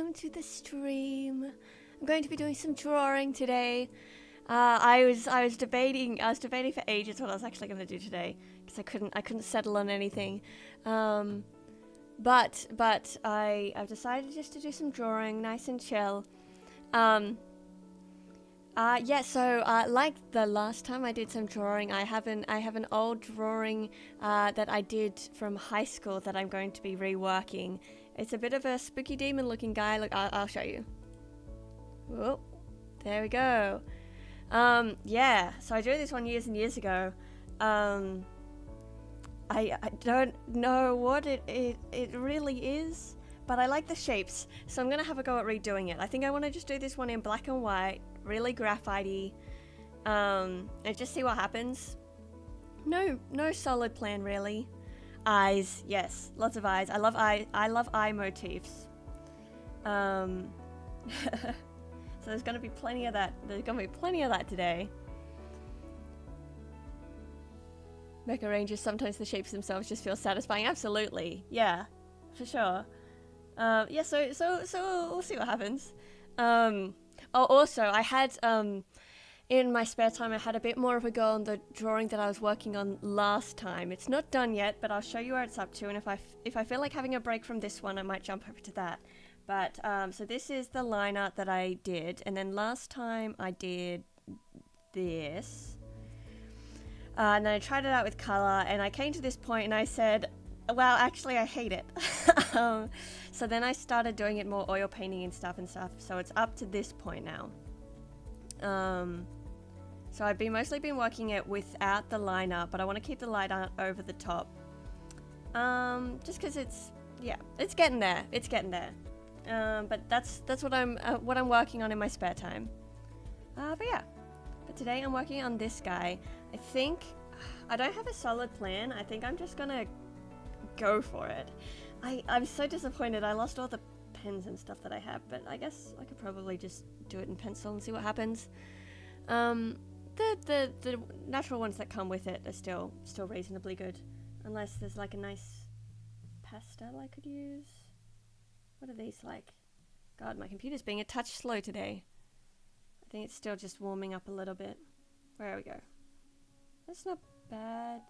welcome to the stream. I'm going to be doing some drawing today. I was debating for ages what I was actually going to do today because I couldn't settle on anything. But I've decided just to do some drawing, nice and chill. Like the last time I did some drawing, I have an old drawing that I did from high school that I'm going to be reworking. It's a bit of a spooky demon looking guy. Look, I'll show you. Whoa, there we go. So I drew this one years and years ago. I don't know what it really is, but I like the shapes, so I'm gonna have a go at redoing it. I think I want to just do this one in black and white, really graphite-y, and just see what happens. No solid plan really. Eyes, yes, lots of eyes. I love eye motifs. So there's gonna be plenty of that. Today. Mecha Rangers, sometimes the shapes themselves just feel satisfying. Absolutely, yeah, for sure. So we'll see what happens. Also, I had in my spare time, I had a bit more of a go on the drawing that I was working on last time. It's not done yet, but I'll show you where it's up to. And if I feel like having a break from this one, I might jump over to that. But so this is the line art that I did, and then last time I did this. And then I tried it out with color, and I came to this point and I said, well, actually I hate it. So then I started doing it more oil painting and stuff, so it's up to this point now. So I've mostly been working it without the line art, but I want to keep the line art over the top. Just because it's getting there. But that's what I'm working on in my spare time. But today I'm working on this guy. I think I don't have a solid plan. I think I'm just gonna go for it. I'm so disappointed. I lost all the pens and stuff that I have, but I guess I could probably just do it in pencil and see what happens. The natural ones that come with it are still reasonably good, unless there's like a nice pastel I could use. What are these like? God, my computer's being a touch slow today. I think it's still just warming up a little bit. There we go. That's not bad.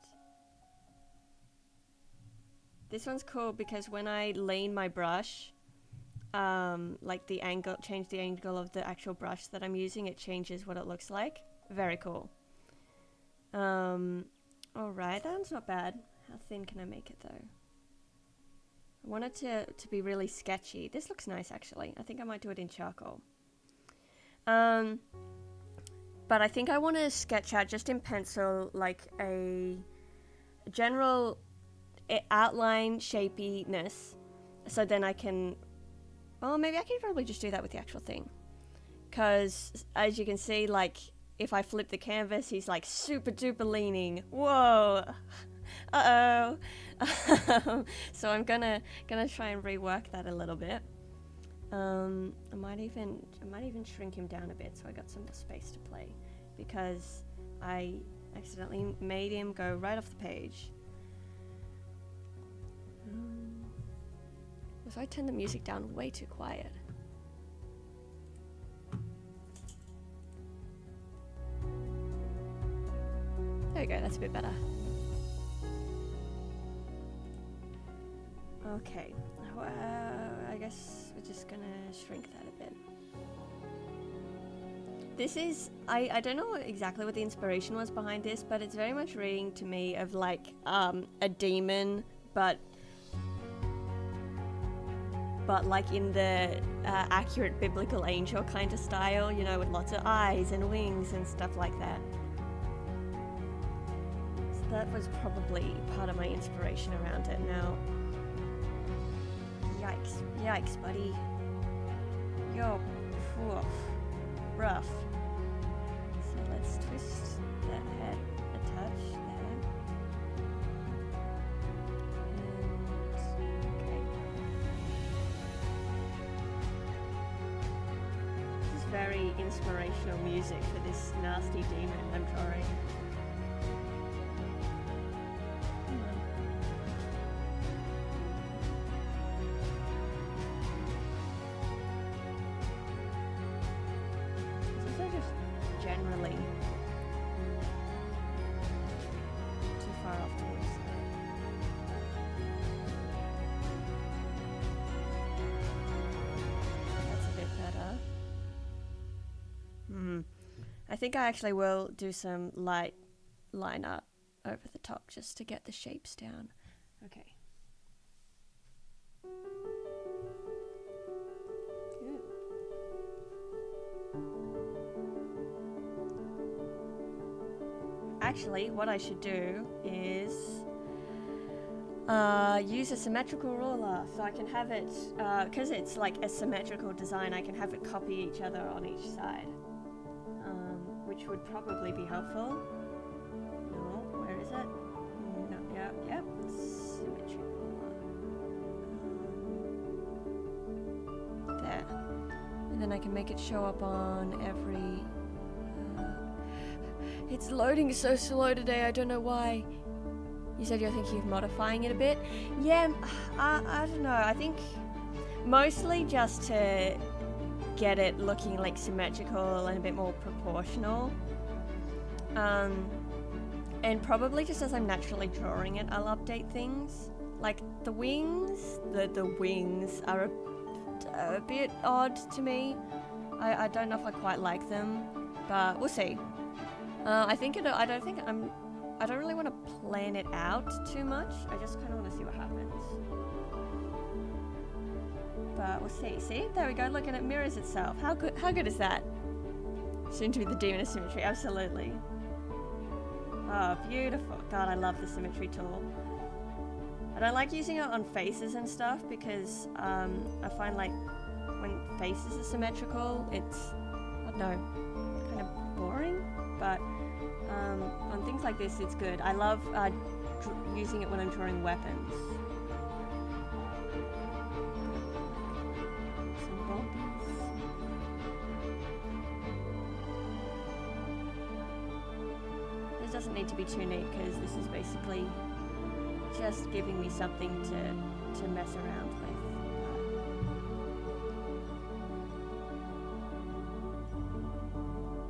This one's cool because when I lean my brush, like change the angle of the actual brush that I'm using, it changes what it looks like. Very cool. Alright, that one's not bad. How thin can I make it though? I want it to be really sketchy. This looks nice actually. I think I might do it in charcoal. But I think I want to sketch out just in pencil like a general outline shapiness, so then I can, maybe I can probably just do that with the actual thing, because as you can see, like if I flip the canvas, he's like super duper leaning. Whoa. So I'm gonna try and rework that a little bit. I might even shrink him down a bit so I got some more space to play, because I accidentally made him go right off the page. So I turned the music down way too quiet. There we go, that's a bit better. Okay, I guess we're just gonna shrink that a bit. This is, I don't know exactly what the inspiration was behind this, but it's very much reading to me of like a demon, but like in the accurate biblical angel kind of style, you know, with lots of eyes and wings and stuff like that. So that was probably part of my inspiration around it. Now, yikes, buddy. Yo, rough. So let's twist that head a touch there. Okay. This is very inspirational music for this nasty demon I'm drawing. think I actually will do some light line art over the top just to get the shapes down. Okay. Ooh. Actually, what I should do is use a symmetrical ruler, so I can have it, because it's like a symmetrical design, I can have it copy each other on each side, which would probably be helpful. No, where is it? No, yep, symmetrical ruler. There. And then I can make it show up on every... It's loading so slow today, I don't know why. You said you're thinking of modifying it a bit. Yeah, I don't know. I think mostly just to get it looking like symmetrical and a bit more proportional. And probably just as I'm naturally drawing it, I'll update things. Like the wings, the wings are a bit odd to me. I don't know if I quite like them, but we'll see. I don't really want to plan it out too much. I just kind of want to see what happens. But we'll see. See? There we go. Look, and it mirrors itself. How good is that? Soon to be the demon of symmetry. Absolutely. Oh, beautiful. God, I love the symmetry tool. I don't like using it on faces and stuff because I find like when faces are symmetrical, it's, I don't know, kind of boring. But on things like this, it's good. I love using it when I'm drawing weapons. Some bumpies. This doesn't need to be too neat because this is basically just giving me something to mess around with.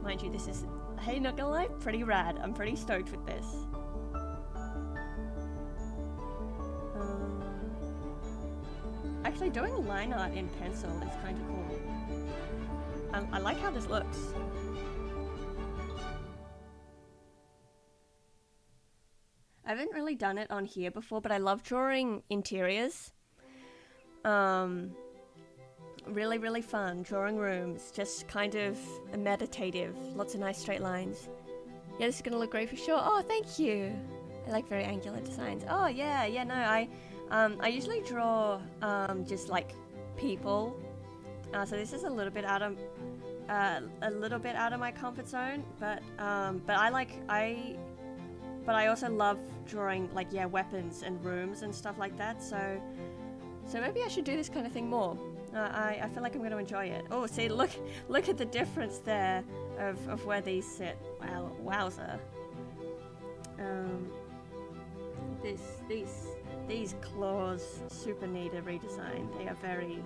Mind you, this is, hey, not gonna lie, pretty rad. I'm pretty stoked with this. Actually, doing line art in pencil is kind of cool. I like how this looks. I haven't really done it on here before, but I love drawing interiors. Really, really fun. Drawing rooms, just kind of meditative. Lots of nice straight lines. Yeah, this is gonna look great for sure. Oh, thank you. I like very angular designs. Oh, yeah, no, I usually draw just like people. So this is a little bit out of my comfort zone, but I also love drawing like, yeah, weapons and rooms and stuff like that. So maybe I should do this kind of thing more. I feel like I'm going to enjoy it. Oh, see, look at the difference there of where these sit. Wow, wowza. These claws, super need a redesign. They are very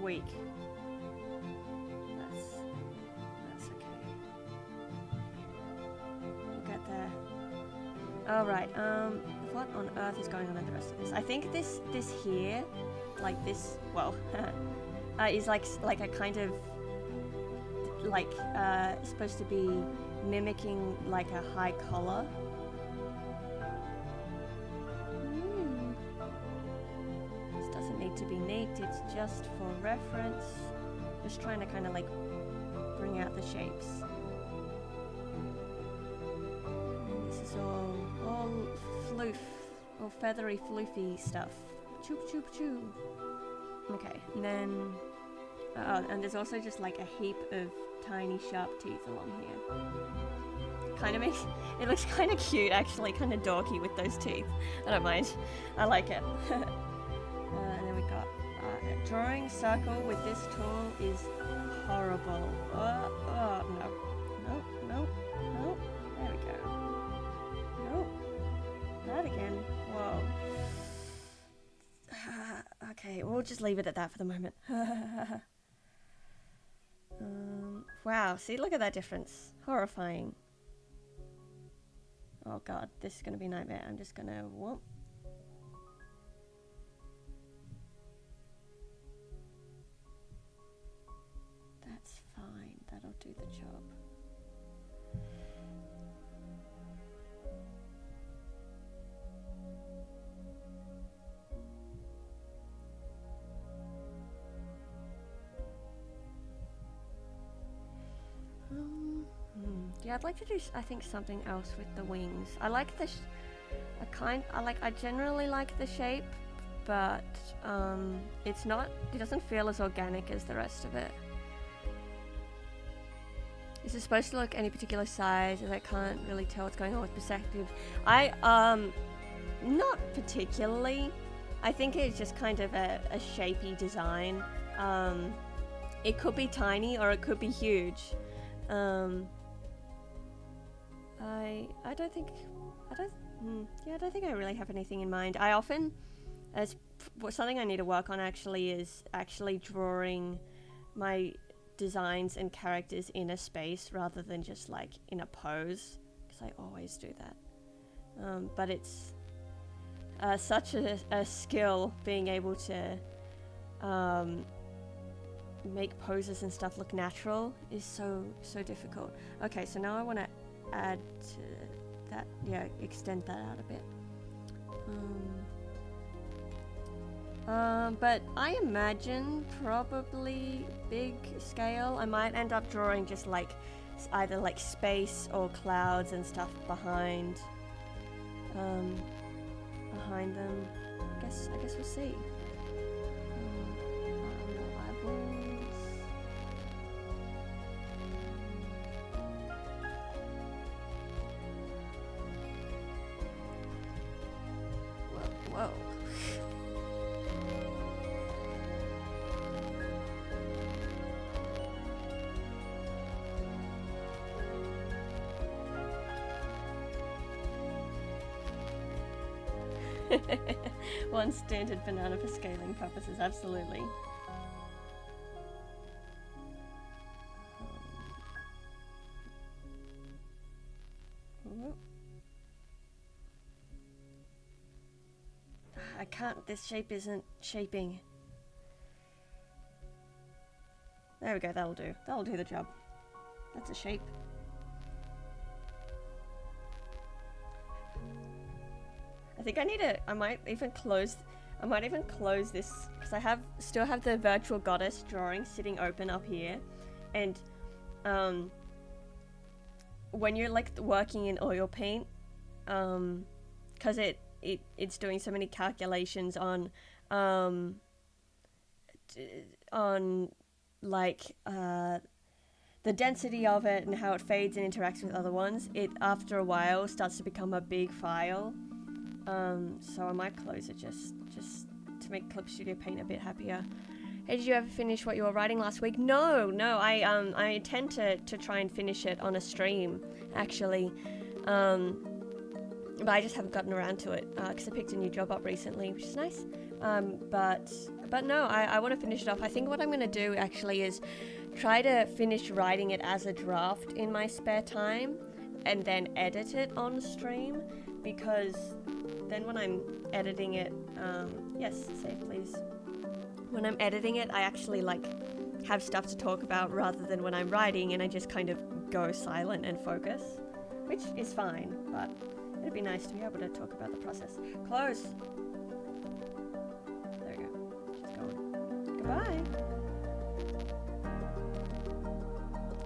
weak. That's okay. We'll get there. All right. What on earth is going on in the rest of this? I think this here, like this, well, is like a kind of like supposed to be mimicking like a high collar. This doesn't need to be neat. It's just for reference. Just trying to kind of like bring out the shapes. And this is all floof, or feathery floofy stuff. Choop choop choo. Okay, and then and there's also just like a heap of tiny sharp teeth along here. Kind of makes it looks kind of cute actually, kind of dorky with those teeth. I don't mind. I like it. And then we got drawing circle with this tool is horrible. No. There we go. That again. Whoa. Okay, we'll just leave it at that for the moment. Wow, see, look at that difference. Horrifying. Oh god, this is gonna be a nightmare. I'm just gonna whoop. That's fine. Yeah, I'd like to do, I think, something else with the wings. I like the, I generally like the shape, but it doesn't feel as organic as the rest of it. Is it supposed to look any particular size, as I can't really tell what's going on with perspective? Not particularly. I think it's just kind of a shapy design. It could be tiny or it could be huge. I don't think I really have anything in mind. I often, something I need to work on actually is actually drawing my designs and characters in a space rather than just like in a pose, because I always do that. But it's such a skill being able to make poses and stuff look natural is so difficult. Okay, so now I want to add to that, extend that out a bit. But I imagine probably big scale. I might end up drawing just like either like space or clouds and stuff behind them. I guess we'll see. Eyeballs. Whoa. One standard banana for scaling purposes, absolutely. I can't, this shape isn't shaping. There we go, that'll do. That'll do the job. That's a shape. I think I might even close this, because I still have the virtual goddess drawing sitting open up here, and when you're like working in oil paint, because it's doing so many calculations on like the density of it and how it fades and interacts with other ones, it after a while starts to become a big file. So I might close it just to make Clip Studio Paint a bit happier. Hey, did you ever finish what you were writing last week? No, I intend to try and finish it on a stream, actually. But I just haven't gotten around to it, because I picked a new job up recently, which is nice. But no, I want to finish it off. I think what I'm going to do, actually, is try to finish writing it as a draft in my spare time, and then edit it on stream, because then when I'm editing it, yes, save please. When I'm editing it, I actually like have stuff to talk about rather than when I'm writing and I just kind of go silent and focus, which is fine, but it'd be nice to be able to talk about the process. Close. There we go. She's going. Goodbye.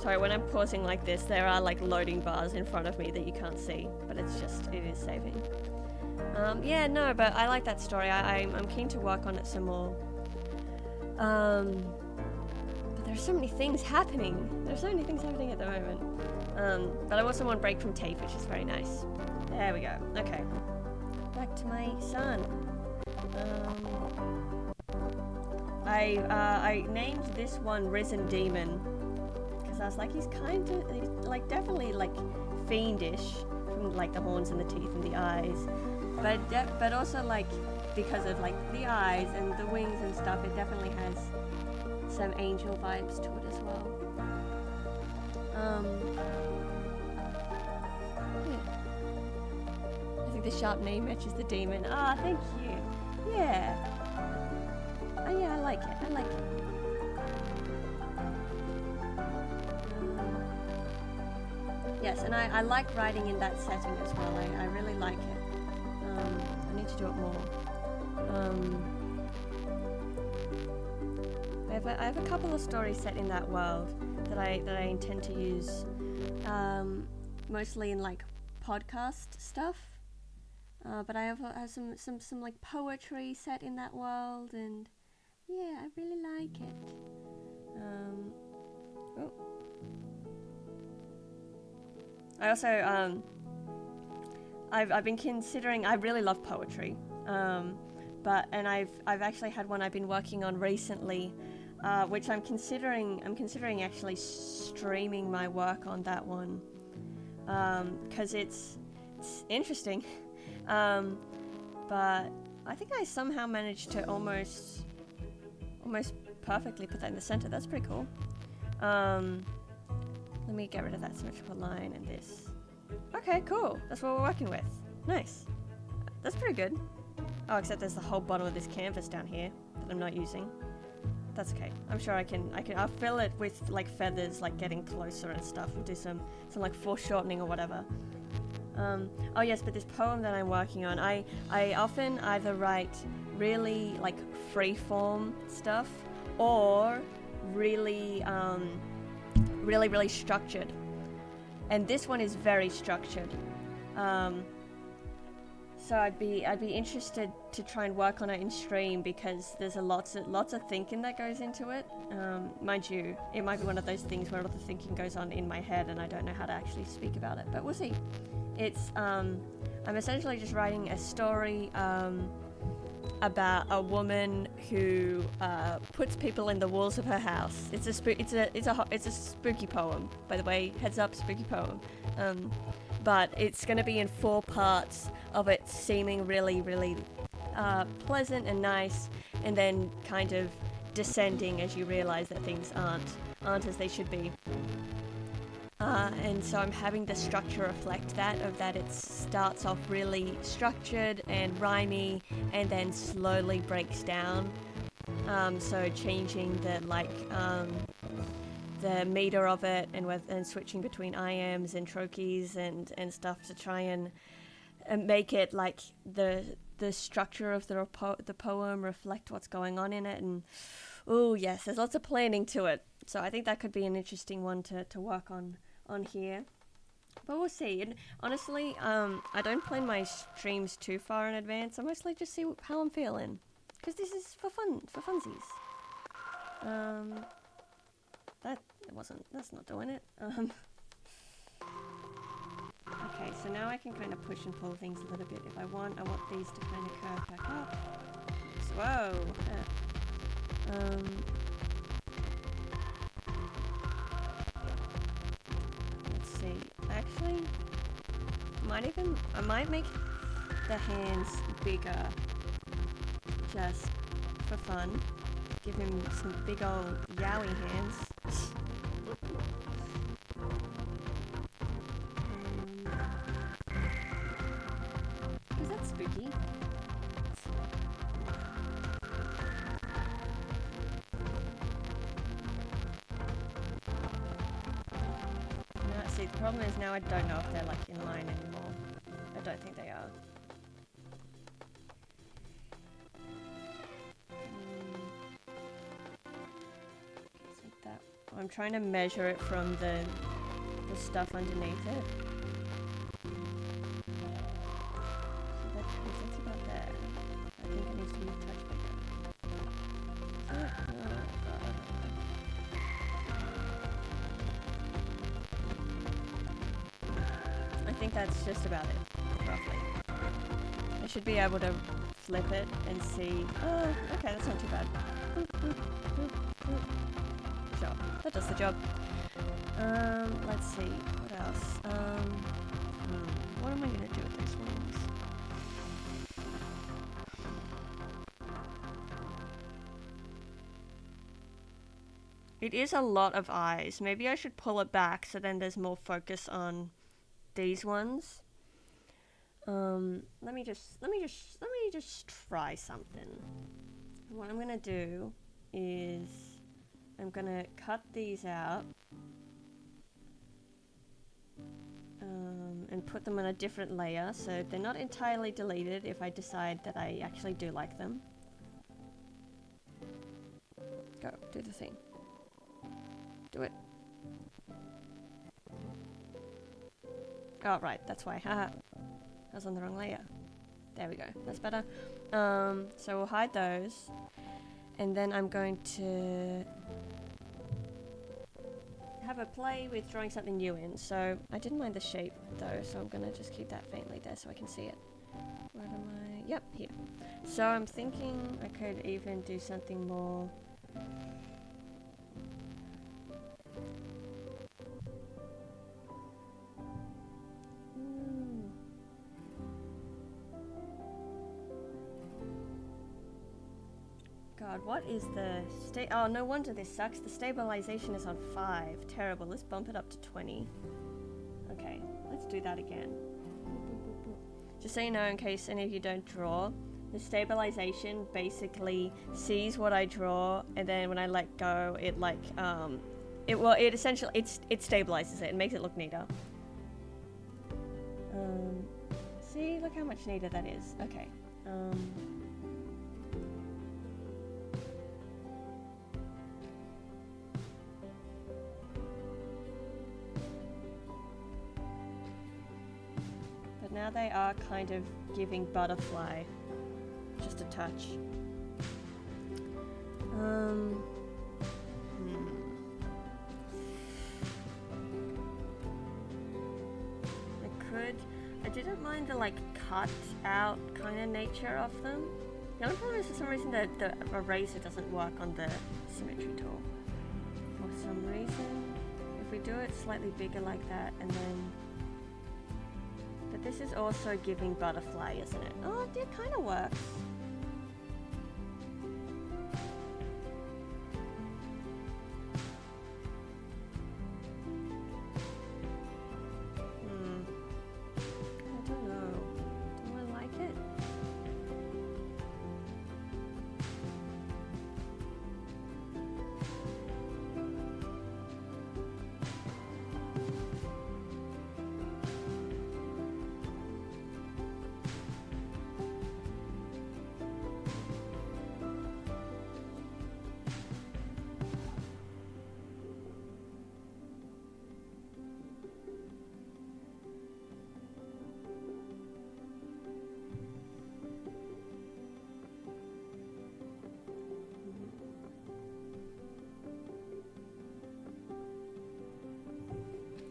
Sorry, when I'm pausing like this, there are like loading bars in front of me that you can't see, but it is saving. Yeah, no, but I like that story. I'm keen to work on it some more. But there's so many things happening. There's so many things happening at the moment. But I also want a break from tape, which is very nice. There we go. Okay. Back to my son. I named this one Risen Demon, because I was like, he's like definitely like fiendish from like the horns and the teeth and the eyes, but also like because of like the eyes and the wings and stuff, it definitely has some angel vibes to it as well. Yeah. I think the sharp name matches the demon. Ah, thank you. Yeah. Yeah, I like it. I like it. Yes, and I like writing in that setting as well. I really like it. I need to do it more. I have a couple of stories set in that world that I intend to use mostly in like podcast stuff. But I have some like poetry set in that world, and yeah, I really like it. Oh. I also I've been considering. I really love poetry, and I've actually had one I've been working on recently, which I'm considering actually streaming my work on that one, because it's interesting, but I think I somehow managed to almost perfectly put that in the center. That's pretty cool. Let me get rid of that symmetrical line and this. Okay, cool. That's what we're working with. Nice. That's pretty good. Oh, except there's the whole bottom of this canvas down here that I'm not using. That's okay. I'm sure I'll fill it with like feathers, like getting closer and stuff, and do some like foreshortening or whatever. Oh yes, but this poem that I'm working on, I often either write really like free-form stuff or really really structured. And this one is very structured. So I'd be interested to try and work on it in stream, because there's lots of thinking that goes into it. Mind you, it might be one of those things where all the thinking goes on in my head and I don't know how to actually speak about it, but we'll see. It's I'm essentially just writing a story about a woman who puts people in the walls of her house. It's a spooky poem, by the way. Heads up, spooky poem. But it's going to be in 4 parts of it seeming really pleasant and nice, and then kind of descending as you realize that things aren't as they should be. And so I'm having the structure reflect that it starts off really structured and rhymey, and then slowly breaks down. So changing the meter of it, and switching between iams and trochees and stuff to try and make it like the structure of the poem reflect what's going on in it. And oh yes, there's lots of planning to it. So I think that could be an interesting one to work on here, but we'll see. And honestly, I don't plan my streams too far in advance. I mostly just see how I'm feeling, because this is for funsies. That's not doing it. Okay, so now I can kind of push and pull things a little bit if I want. I want these to kind of curve back up. Whoa. Let's see. Actually, I might make the hands bigger, just for fun. Give him some big old yowie hands. Is that spooky? See, the problem is now I don't know if they're like in line anymore. I don't think they are. Like that. I'm trying to measure it from the stuff underneath it. So that's about there. I think it needs to be a touch bigger. I think that's just about it, roughly. I should be able to flip it and see. Oh, okay, that's not too bad. Sure, that does the job. Let's see, what else? What am I gonna do with these ones? It is a lot of eyes. Maybe I should pull it back so then there's more focus on these ones. Let me just try something. What I'm gonna do is I'm gonna cut these out and put them on a different layer so they're not entirely deleted if I decide that I actually do like them. Go, do the thing. Do it. Oh, right, that's why. Haha. I was on the wrong layer. There we go. That's better. So we'll hide those. And then I'm going to have a play with drawing something new in. So I didn't mind the shape though, so I'm gonna just keep that faintly there so I can see it. Where am I? Yep, here. So I'm thinking I could even do something more. God, what is the oh, no wonder this sucks. The stabilization is on 5. Terrible. Let's bump it up to 20. Okay, let's do that again. Just so you know, in case any of you don't draw, the stabilization basically sees what I draw, and then when I let go, it like it essentially it stabilizes it and makes it look neater. See, look how much neater that is. Okay. But now they are kind of giving butterfly just a touch. I didn't mind the like cut out kind of nature of them. The only problem is for some reason the eraser doesn't work on the symmetry tool. For some reason, if we do it slightly bigger like that and then... But this is also giving butterfly, isn't it? Oh, it kind of works.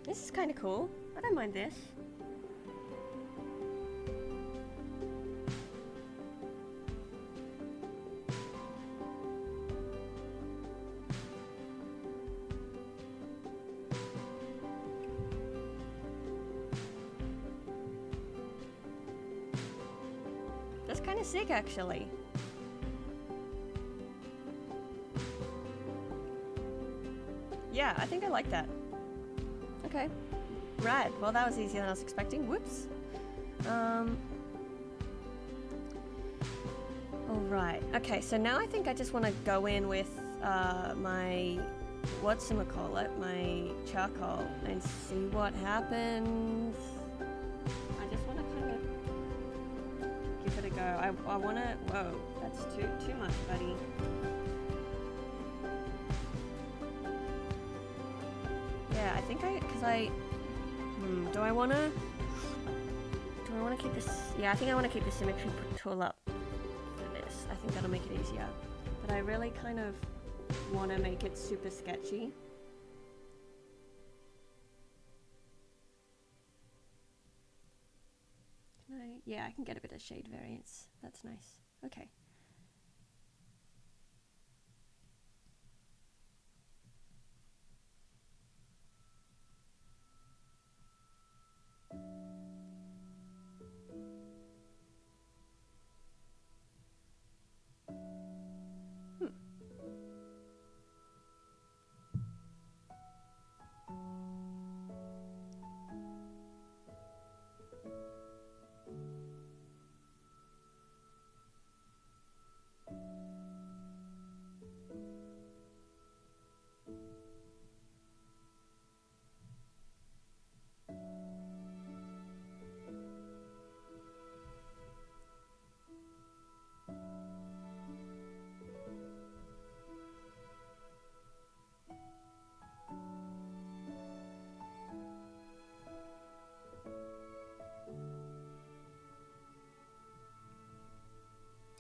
This is kind of cool. I don't mind this. That's kind of sick, actually. Yeah, I think I like that. Okay. Rad. Well, that was easier than I was expecting. Whoops. Alright. Okay, so now I think I just want to go in with my... whatchamacallit? My charcoal and see what happens. I just want to kind of give it a go. I want to... Whoa. That's too much, buddy. Yeah, I think do I want to keep this? Yeah, I think I want to keep the symmetry tool up for this. I think that'll make it easier. But I really kind of want to make it super sketchy. Yeah, I can get a bit of shade variance. That's nice. Okay.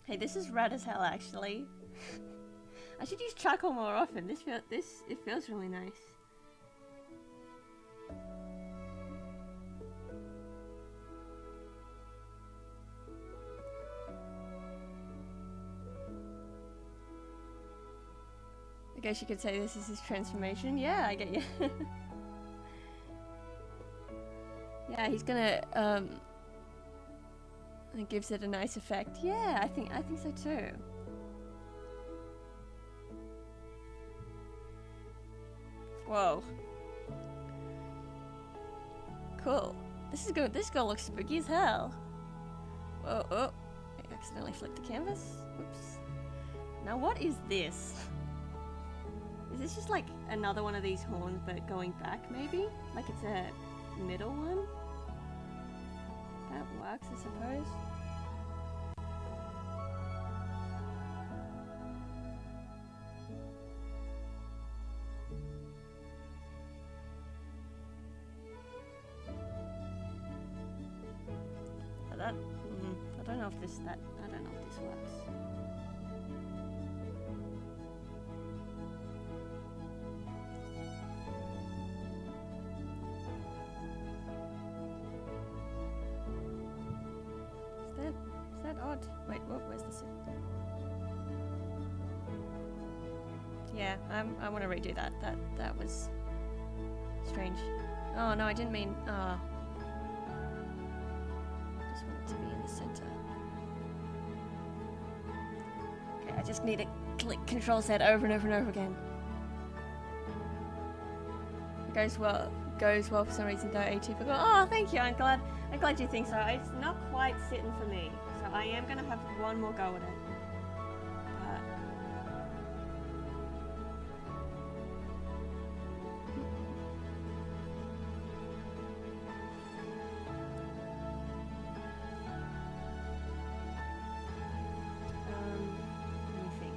Hey, this is rad as hell, actually. I should use charcoal more often. It feels really nice. I guess you could say this is his transformation. Yeah, I get you. Yeah, he's gonna it gives it a nice effect. Yeah, I think so too. Whoa. Cool. This is good. This girl looks spooky as hell. Whoa, oh. I accidentally flipped the canvas. Whoops. Now what is this? Is this just like another one of these horns but going back maybe? Like it's a middle one? That works, I suppose. I don't know if this works. Is that odd? Wait, where's the suit? Yeah, I want to redo that. That was strange. Oh no, I didn't mean. Just want it to be in the center. Okay, I just need to click Control Z over and over and over again. It goes well for some reason though. AT forgot. Oh, thank you. I'm glad you think so. It's not quite sitting for me, so I am gonna have one more go at it. Let me think.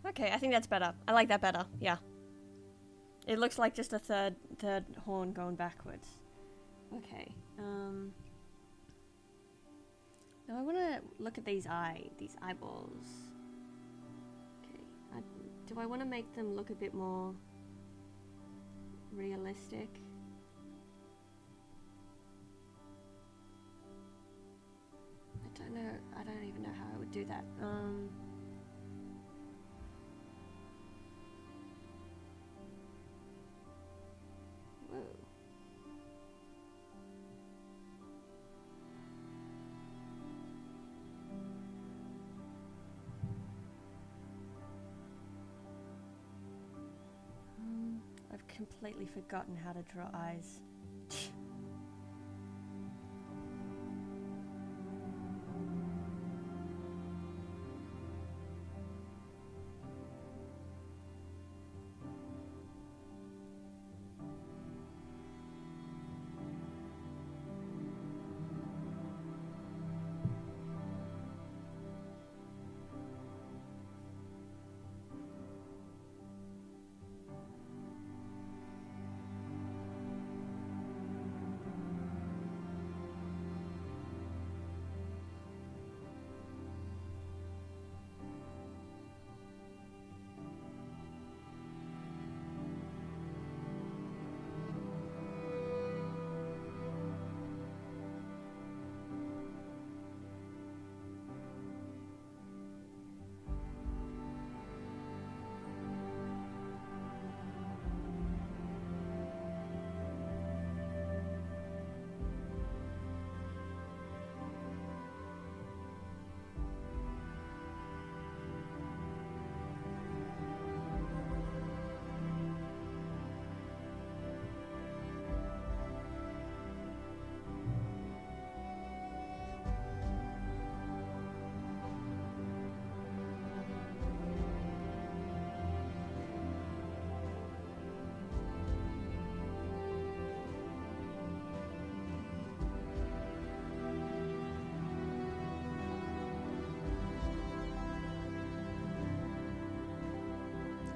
Okay, I think that's better. I like that better. Yeah. It looks like just a third horn going backwards. Okay. Now I want to look at these eyeballs. Okay. Do I want to make them look a bit more realistic? I don't know. I don't even know how I would do that. Whoa. I've completely forgotten how to draw eyes.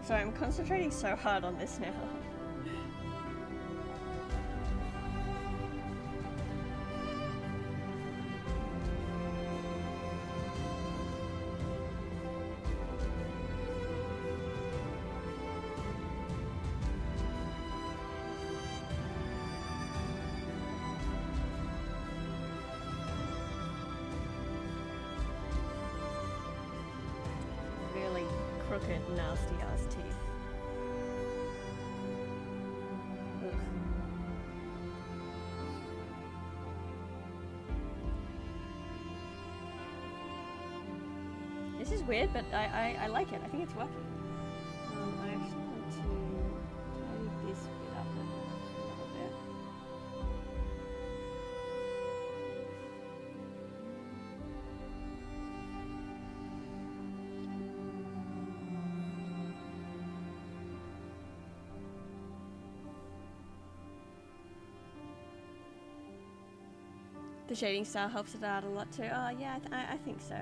Sorry, I'm concentrating so hard on this now. Really crooked, nasty ass teeth. Ugh. This is weird, but I like it. I think it's working. I actually want to tidy this bit up a little bit. The shading style helps it out a lot too. Oh yeah, I think so.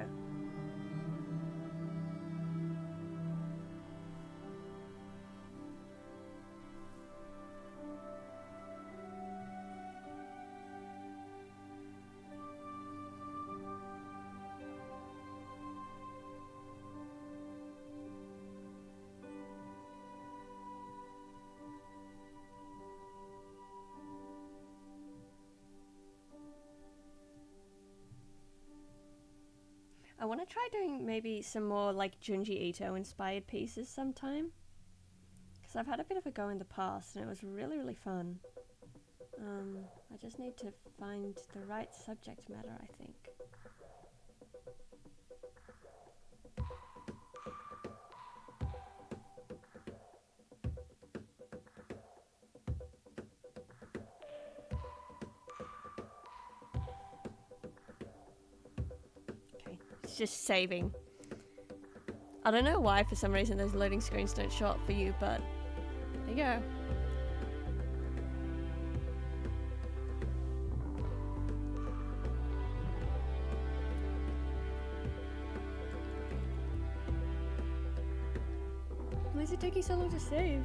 I want to try doing maybe some more like Junji Ito inspired pieces sometime. Because I've had a bit of a go in the past and it was really, really fun. I just need to find the right subject matter, I think. Okay, it's just saving. I don't know why, for some reason, those loading screens don't show up for you, but there you go. Why is it taking so long to save?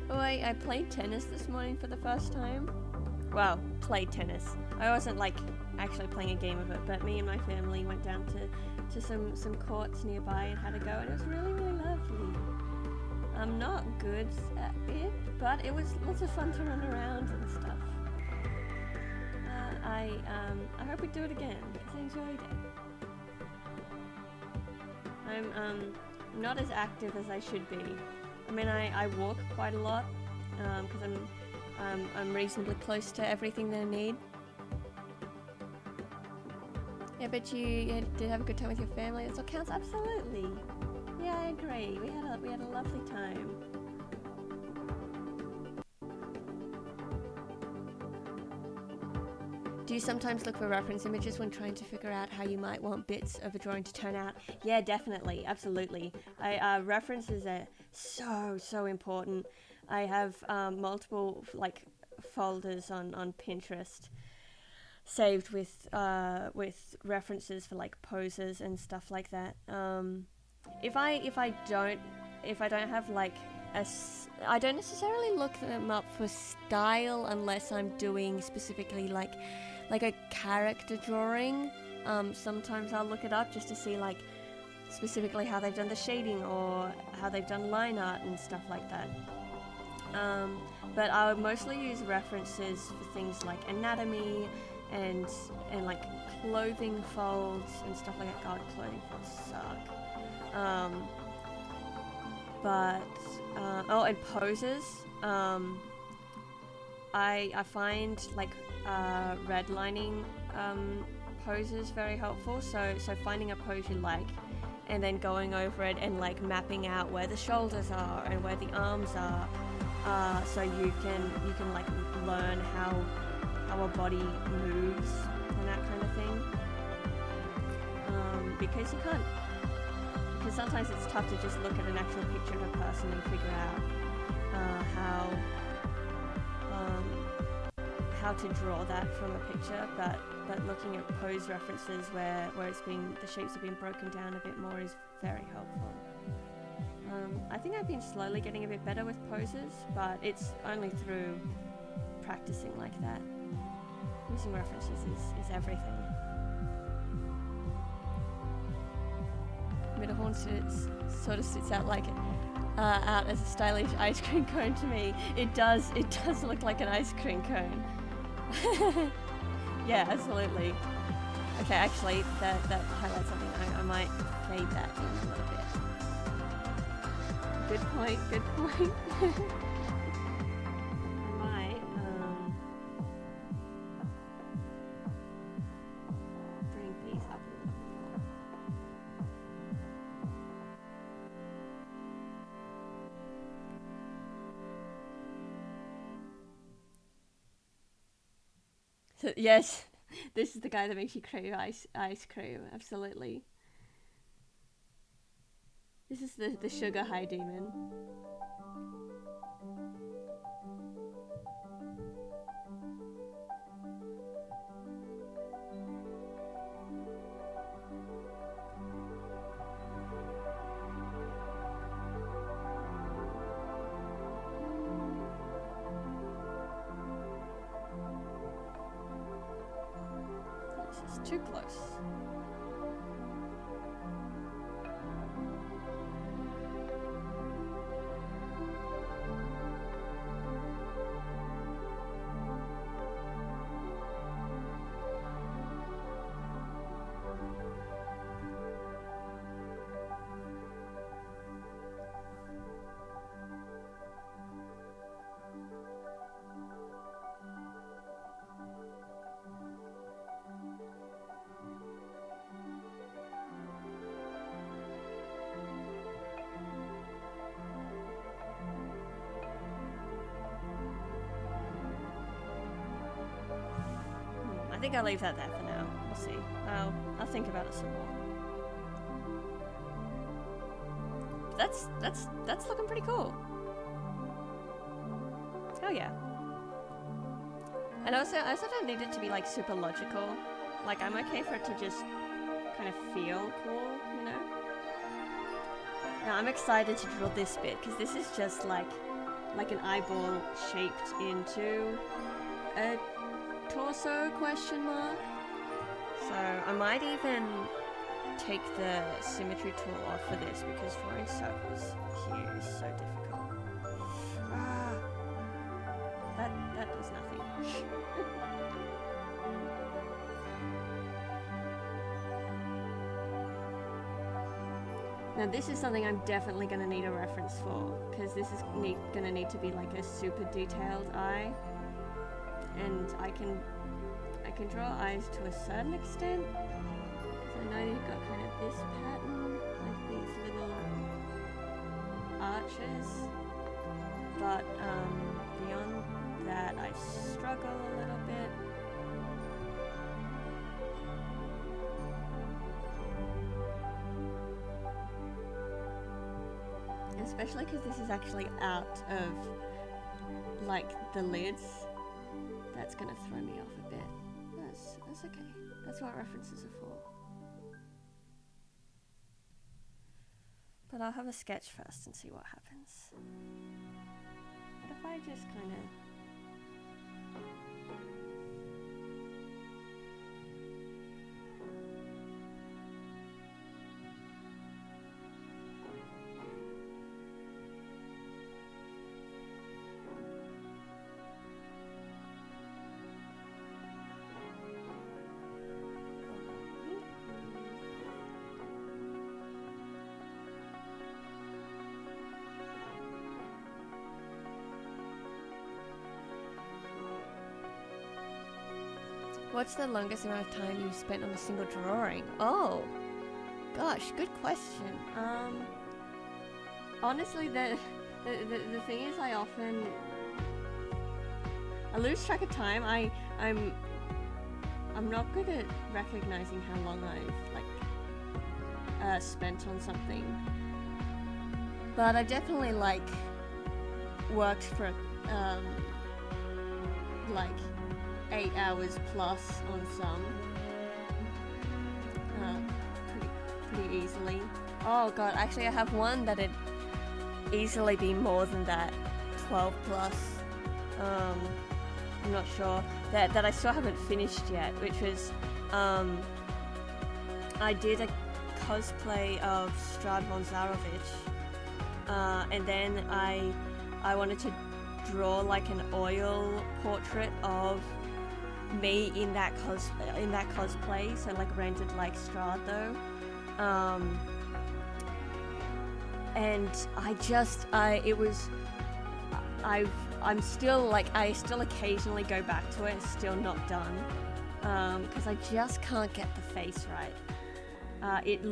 Oh, I played tennis this morning for the first time. Well, played tennis. I wasn't like actually playing a game of it, but me and my family went down to some courts nearby and had a go, and it was really, really lovely. I'm not good at it, but it was lots of fun to run around and stuff. I hope we do it again because I enjoyed it. I'm not as active as I should be. I mean, I walk quite a lot because I'm reasonably close to everything that I need. Yeah, but you did have a good time with your family. That's what counts. Absolutely. Yeah, I agree. We had a lovely time. Do you sometimes look for reference images when trying to figure out how you might want bits of a drawing to turn out? Yeah, definitely, absolutely. References are so important. I have multiple like folders on Pinterest saved with references for like poses and stuff like that. If I don't have like I don't necessarily look them up for style unless I'm doing specifically like a character drawing. Sometimes I'll look it up just to see like specifically how they've done the shading or how they've done line art and stuff like that. But I would mostly use references for things like anatomy and like clothing folds and stuff like that. God, clothing folds suck. And poses. I find like redlining poses very helpful. So finding a pose you like, and then going over it and like mapping out where the shoulders are and where the arms are, so you can like learn how a body moves and that kind of thing. Because you can't. Because sometimes it's tough to just look at an actual picture of a how how to draw that from a picture, but looking at pose references where the shapes have been broken down a bit more is very helpful. I think I've been slowly getting a bit better with poses, but it's only through practicing like that. Using references is everything. Mitterhorn sort of sits out like out as a stylish ice cream cone to me. It does look like an ice cream cone. Yeah, absolutely. Okay, actually, that highlights something. I might fade that in a little bit. Good point. I might bring these up a little bit more. So, yes, this is the guy that makes you crave ice cream. Absolutely. This is the sugar high demon. This is too close. I think I'll leave that there for now. We'll see. I'll think about it some more. That's looking pretty cool. Oh yeah. And also don't need it to be like super logical. Like I'm okay for it to just kind of feel cool, you know? Now I'm excited to draw this bit because this is just like an eyeball shaped into a torso question mark. So I might even take the symmetry tool off for this because drawing circles here is so difficult. That does nothing. Now this is something I'm definitely going to need a reference for because this is going to need to be like a super detailed eye. And I can draw eyes to a certain extent. So I know you've got kind of this pattern with these little arches. But beyond that, I struggle a little bit. Especially because this is actually out of like the lids. That's gonna throw me off a bit. That's okay. That's what references are for. But I'll have a sketch first and see what happens. What if I just kind of... What's the longest amount of time you've spent on a single drawing? Oh, gosh, good question. Honestly, the thing is, I lose track of time. I'm not good at recognizing how long I've spent on something, but I've definitely worked for 8 hours plus on some. Pretty easily. Oh god, actually I have one that'd easily be more than that. 12 plus. I'm not sure. That I still haven't finished yet, which was I did a cosplay of Strahd von Zarovich, and then I wanted to draw like an oil portrait of me in that cosplay, so like rendered like Strahd though, and I'm still like, I still occasionally go back to it. It's still not done because I just can't get the face right. It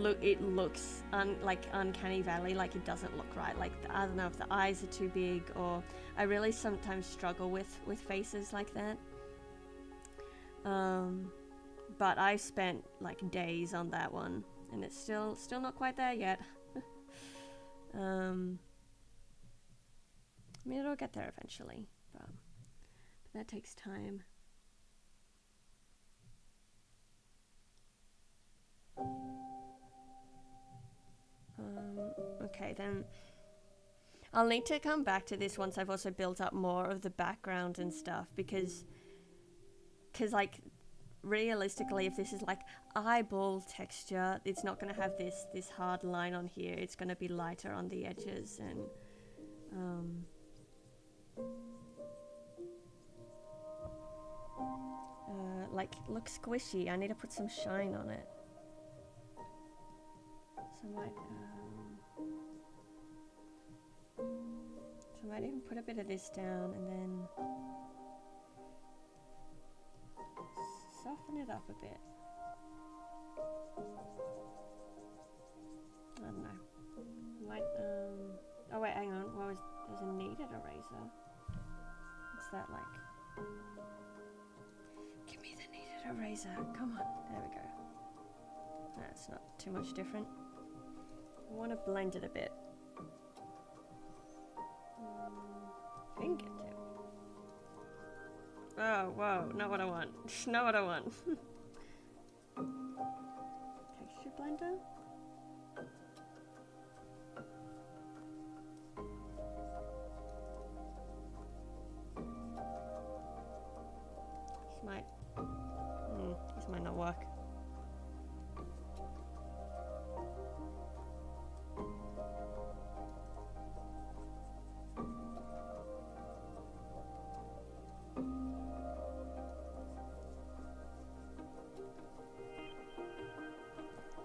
looks like Uncanny Valley, like it doesn't look right. Like I don't know if the eyes are too big, or I really sometimes struggle with faces like that. But I spent like days on that one, and it's still not quite there yet. I mean, it'll get there eventually, but that takes time. Okay, then I'll need to come back to this once I've also built up more of the background and stuff, because like realistically, if this is like eyeball texture, it's not going to have this hard line on here. It's going to be lighter on the edges, and like look squishy. I need to put some shine on it. So I might even put a bit of this down and then soften it up a bit. I don't know. Might oh wait, hang on. There's a kneaded eraser. What's that like? Give me the kneaded eraser. Come on. There we go. That's not too much different. I want to blend it a bit. Finger tip. Oh, whoa. Not what I want. Not what I want. Texture blender? This might not work.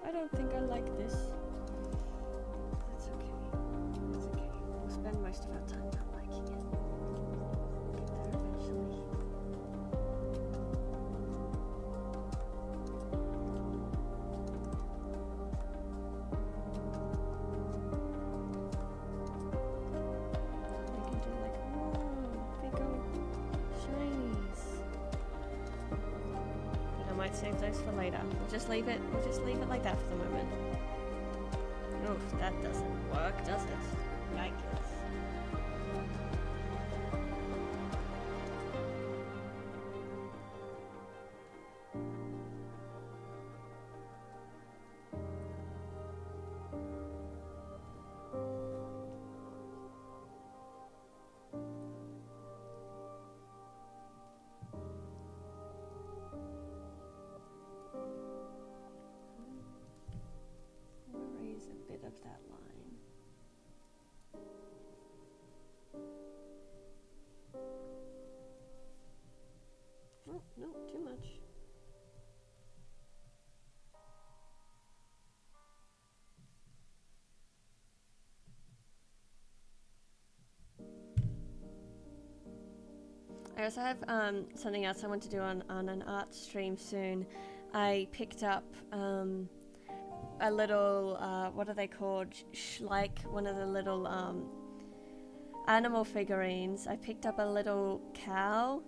I don't think I like this. That's okay. That's okay. We'll spend most of our time not liking it. Get there eventually. I can do like, whoa, big old shinies. But I might save those for later. We'll just leave it like that for the moment. Oof, that doesn't work, does it? Yikes. Of that line. Oh, no, too much. I also have something else I want to do on an art stream soon. I picked up a little, what are they called? Like one of the little animal figurines. I picked up a little cow,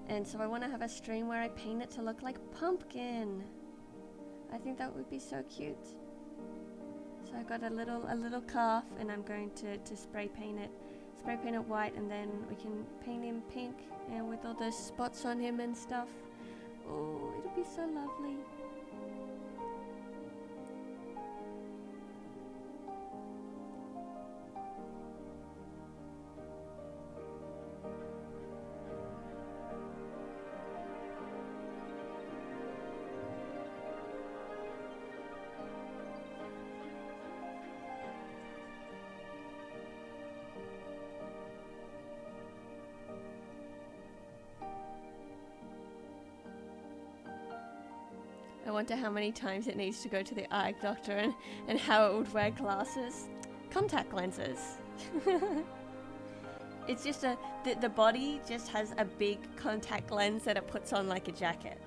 and so I want to have a stream where I paint it to look like Pumpkin. I think that would be so cute. So I got a little calf, and I'm going to spray paint it. It's spray paint it white, and then we can paint him pink and with all those spots on him and stuff. Oh, it'll be so lovely. I wonder how many times it needs to go to the eye doctor and how it would wear glasses. Contact lenses. It's just the body just has a big contact lens that it puts on like a jacket.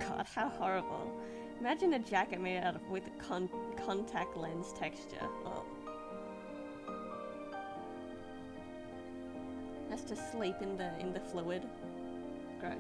God, how horrible. Imagine a jacket made out of with contact lens texture. Oh. Has to sleep in the fluid. Gross.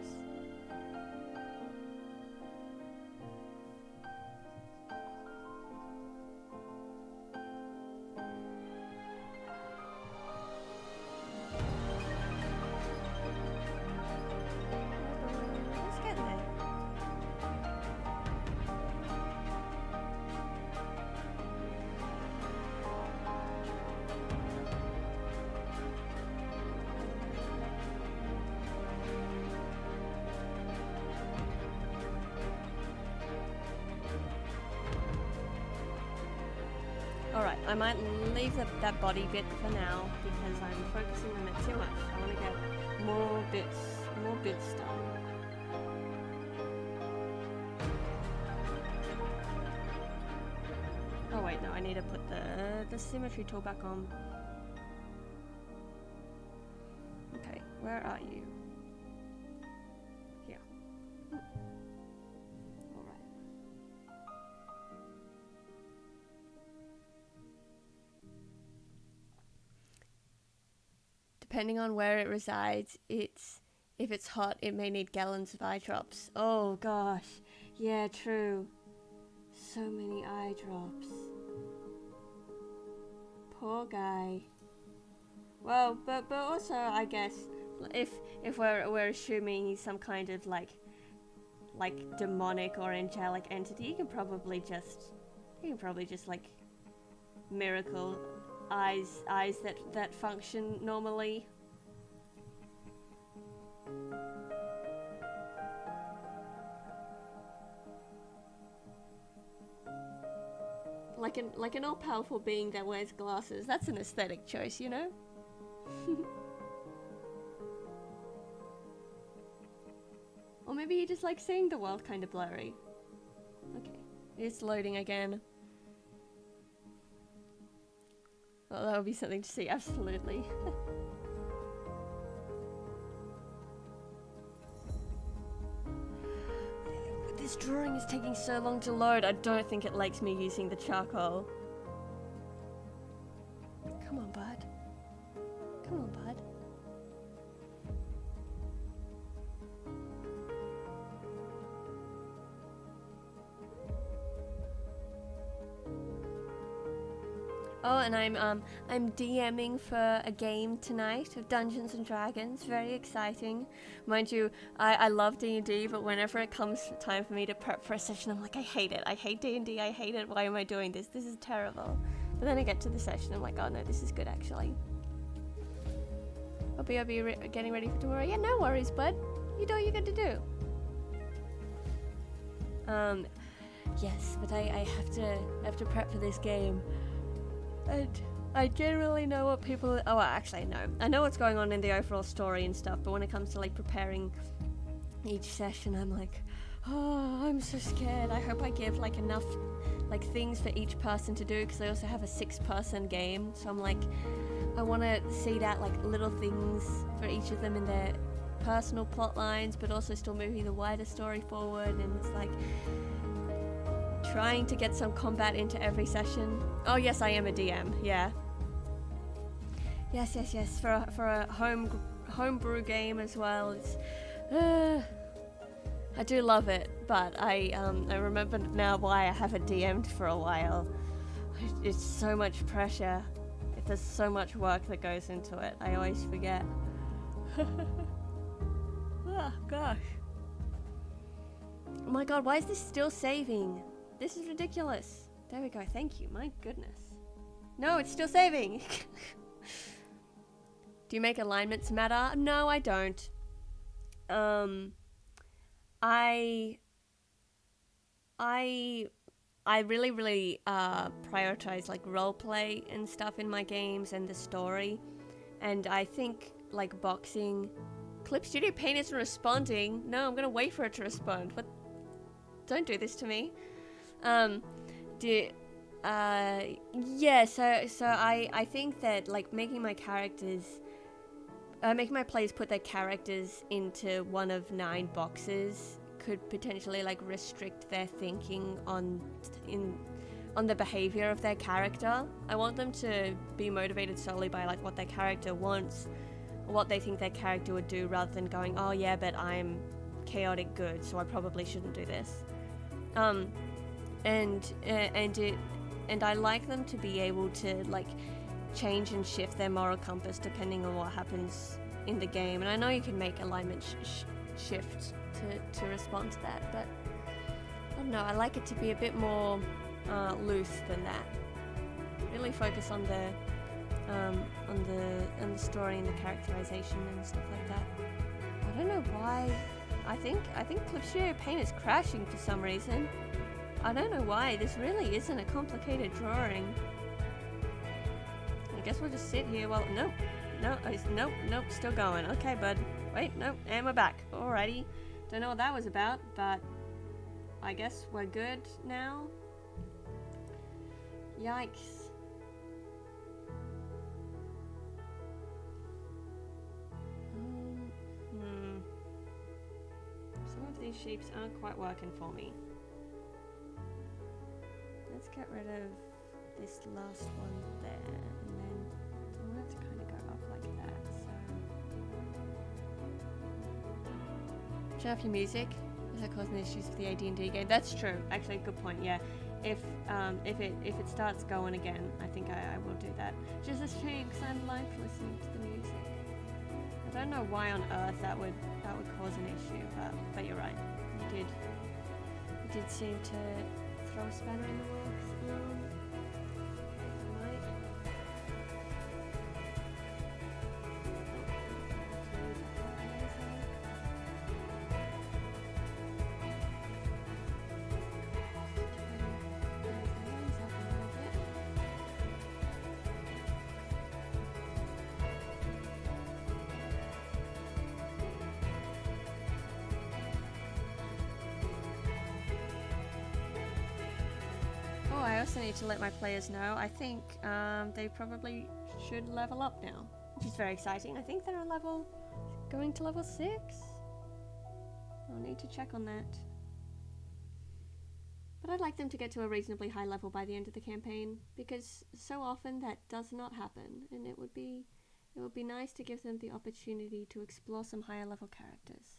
Alright, I might leave that body bit for now because I'm focusing on it too much. I want to get more bits done. Oh wait, no, I need to put the symmetry tool back on. Okay, where are you? Here. Depending on where it resides, if it's hot, it may need gallons of eye drops. Oh gosh, yeah, true. So many eye drops. Poor guy. Well, but also I guess if we're assuming he's some kind of like demonic or angelic entity, he can probably just like miracle eyes that function normally. Like an all-powerful being that wears glasses. That's an aesthetic choice, you know? Or maybe he just likes seeing the world kind of blurry. Okay, it's loading again. Oh, that would be something to see, absolutely. This drawing is taking so long to load. I don't think it likes me using the charcoal. Come on, bud. Come on, bud. Oh, and I'm DMing for a game tonight of Dungeons and Dragons. Very exciting, mind you. I love D&D, but whenever it comes time for me to prep for a session, I'm like, I hate it. I hate D&D. I hate it. Why am I doing this? This is terrible. But then I get to the session, I'm like, oh no, this is good actually. I'll be getting ready for tomorrow. Yeah, no worries, bud. You do what you got to do. Yes, but I have to prep for this game. And I generally know what people... Oh, actually, no. I know what's going on in the overall story and stuff, but when it comes to, like, preparing each session, I'm like, oh, I'm so scared. I hope I give, like, enough, like, things for each person to do, because I also have a 6-person game, so I'm like, I want to seed out, like, little things for each of them in their personal plot lines, but also still moving the wider story forward, and it's like... trying to get some combat into every session. Oh yes, I am a DM. Yeah. Yes. For a homebrew game as well. It's, I do love it, but I remember now why I haven't DM'd for a while. It's so much pressure. there's so much work that goes into it. I always forget. Oh gosh. Oh my god, why is this still saving? This is ridiculous. There we go, thank you, my goodness. No, it's still saving. Do you make alignments matter? No, I don't. I really prioritize like roleplay and stuff in my games and the story. And I think like boxing, Clip Studio Paint isn't responding. No, I'm gonna wait for it to respond. What? Don't do this to me. Yeah, so I think that like making my players put their characters into one of 9 boxes could potentially like restrict their thinking on the behavior of their character. I want them to be motivated solely by like what their character wants, or what they think their character would do, rather than going, oh yeah, but I'm chaotic good, so I probably shouldn't do this. And I like them to be able to like change and shift their moral compass depending on what happens in the game. And I know you can make alignment shift to respond to that, but I don't know, I like it to be a bit more loose than that. Really focus on the story and the characterization and stuff like that. I don't know why. I think Clip Studio Paint is crashing for some reason. I don't know why. This really isn't a complicated drawing. I guess we'll just sit here while nope, still going. Okay, bud. Wait, nope, and we're back. Alrighty. Don't know what that was about, but I guess we're good now. Yikes. Some of these shapes aren't quite working for me. Let's get rid of this last one there, and then I want it to kind of go up like that, so... Turn off your music. Is that causing issues with the AD&D game? That's true. Actually, good point, yeah. If it starts going again, I think I will do that. Just a shame, because I like listening to the music. I don't know why on earth that would cause an issue, but you're right. You did seem to throw a spanner in the works. Right. I also need to let my players know, I think they probably should level up now, which is very exciting. I think they're going to level 6. I'll need to check on that. But I'd like them to get to a reasonably high level by the end of the campaign, because so often that does not happen, and it would be nice to give them the opportunity to explore some higher level characters.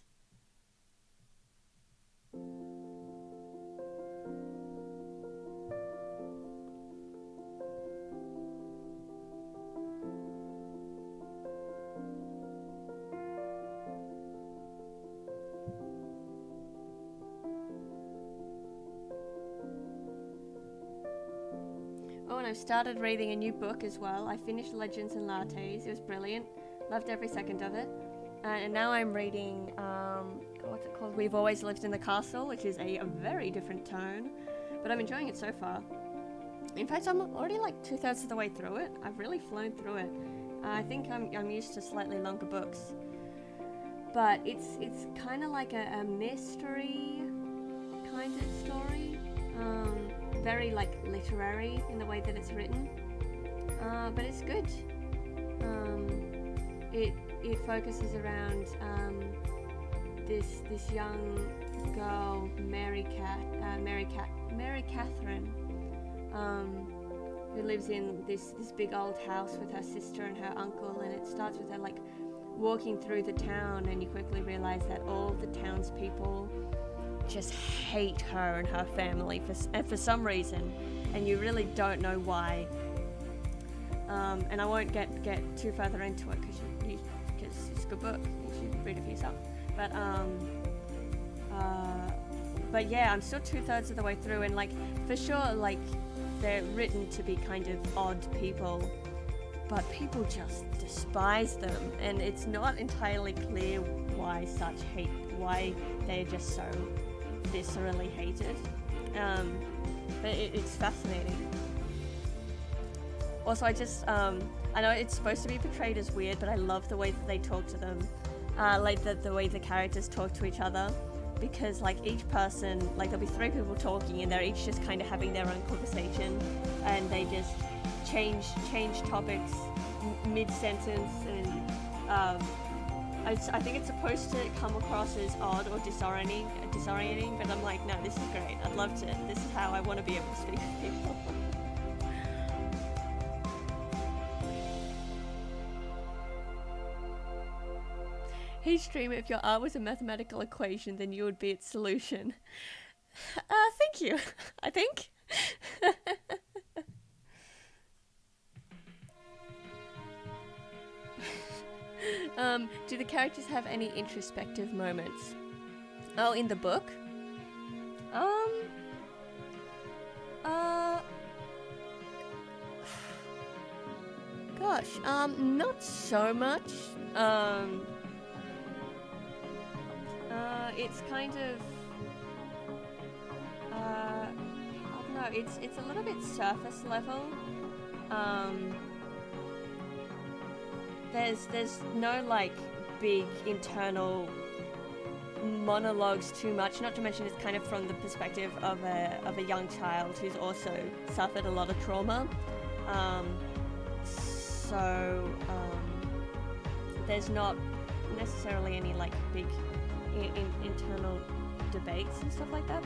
Oh, and I've started reading a new book as well. I finished Legends and Lattes. It was brilliant. Loved every second of it. And now I'm reading, what's it called? We've Always Lived in the Castle, which is a very different tone. But I'm enjoying it so far. In fact, I'm already like 2/3 of the way through it. I've really flown through it. I think I'm used to slightly longer books. But it's kind of like a mystery kind of story. Very like literary in the way that it's written, but it's good. It focuses around this young girl, Mary Catherine, who lives in this big old house with her sister and her uncle, and it starts with her like walking through the town, and you quickly realize that all the townspeople just hate her and her family for some reason, and you really don't know why. And I won't get too further into it because it's a good book. You should read it for yourself. But yeah, I'm still 2/3 of the way through, and like for sure, like they're written to be kind of odd people, but people just despise them, and it's not entirely clear why they're just so viscerally hated. But it's fascinating. Also, I know it's supposed to be portrayed as weird, but I love the way that they talk to them, like the way the characters talk to each other, because like each person, like there'll be 3 people talking, and they're each just kind of having their own conversation, and they just change topics mid-sentence, and I think it's supposed to come across as odd or disorienting, but I'm like, no, this is great. I'd love to. This is how I want to be able to speak with people. Hey streamer, if your art was a mathematical equation, then you would be its solution. Thank you. I think. Do the characters have any introspective moments? Oh, in the book? Gosh, not so much. It's kind of, I don't know, it's a little bit surface level. There's no like big internal monologues too much, not to mention it's kind of from the perspective of a young child who's also suffered a lot of trauma. There's not necessarily any like big internal debates and stuff like that,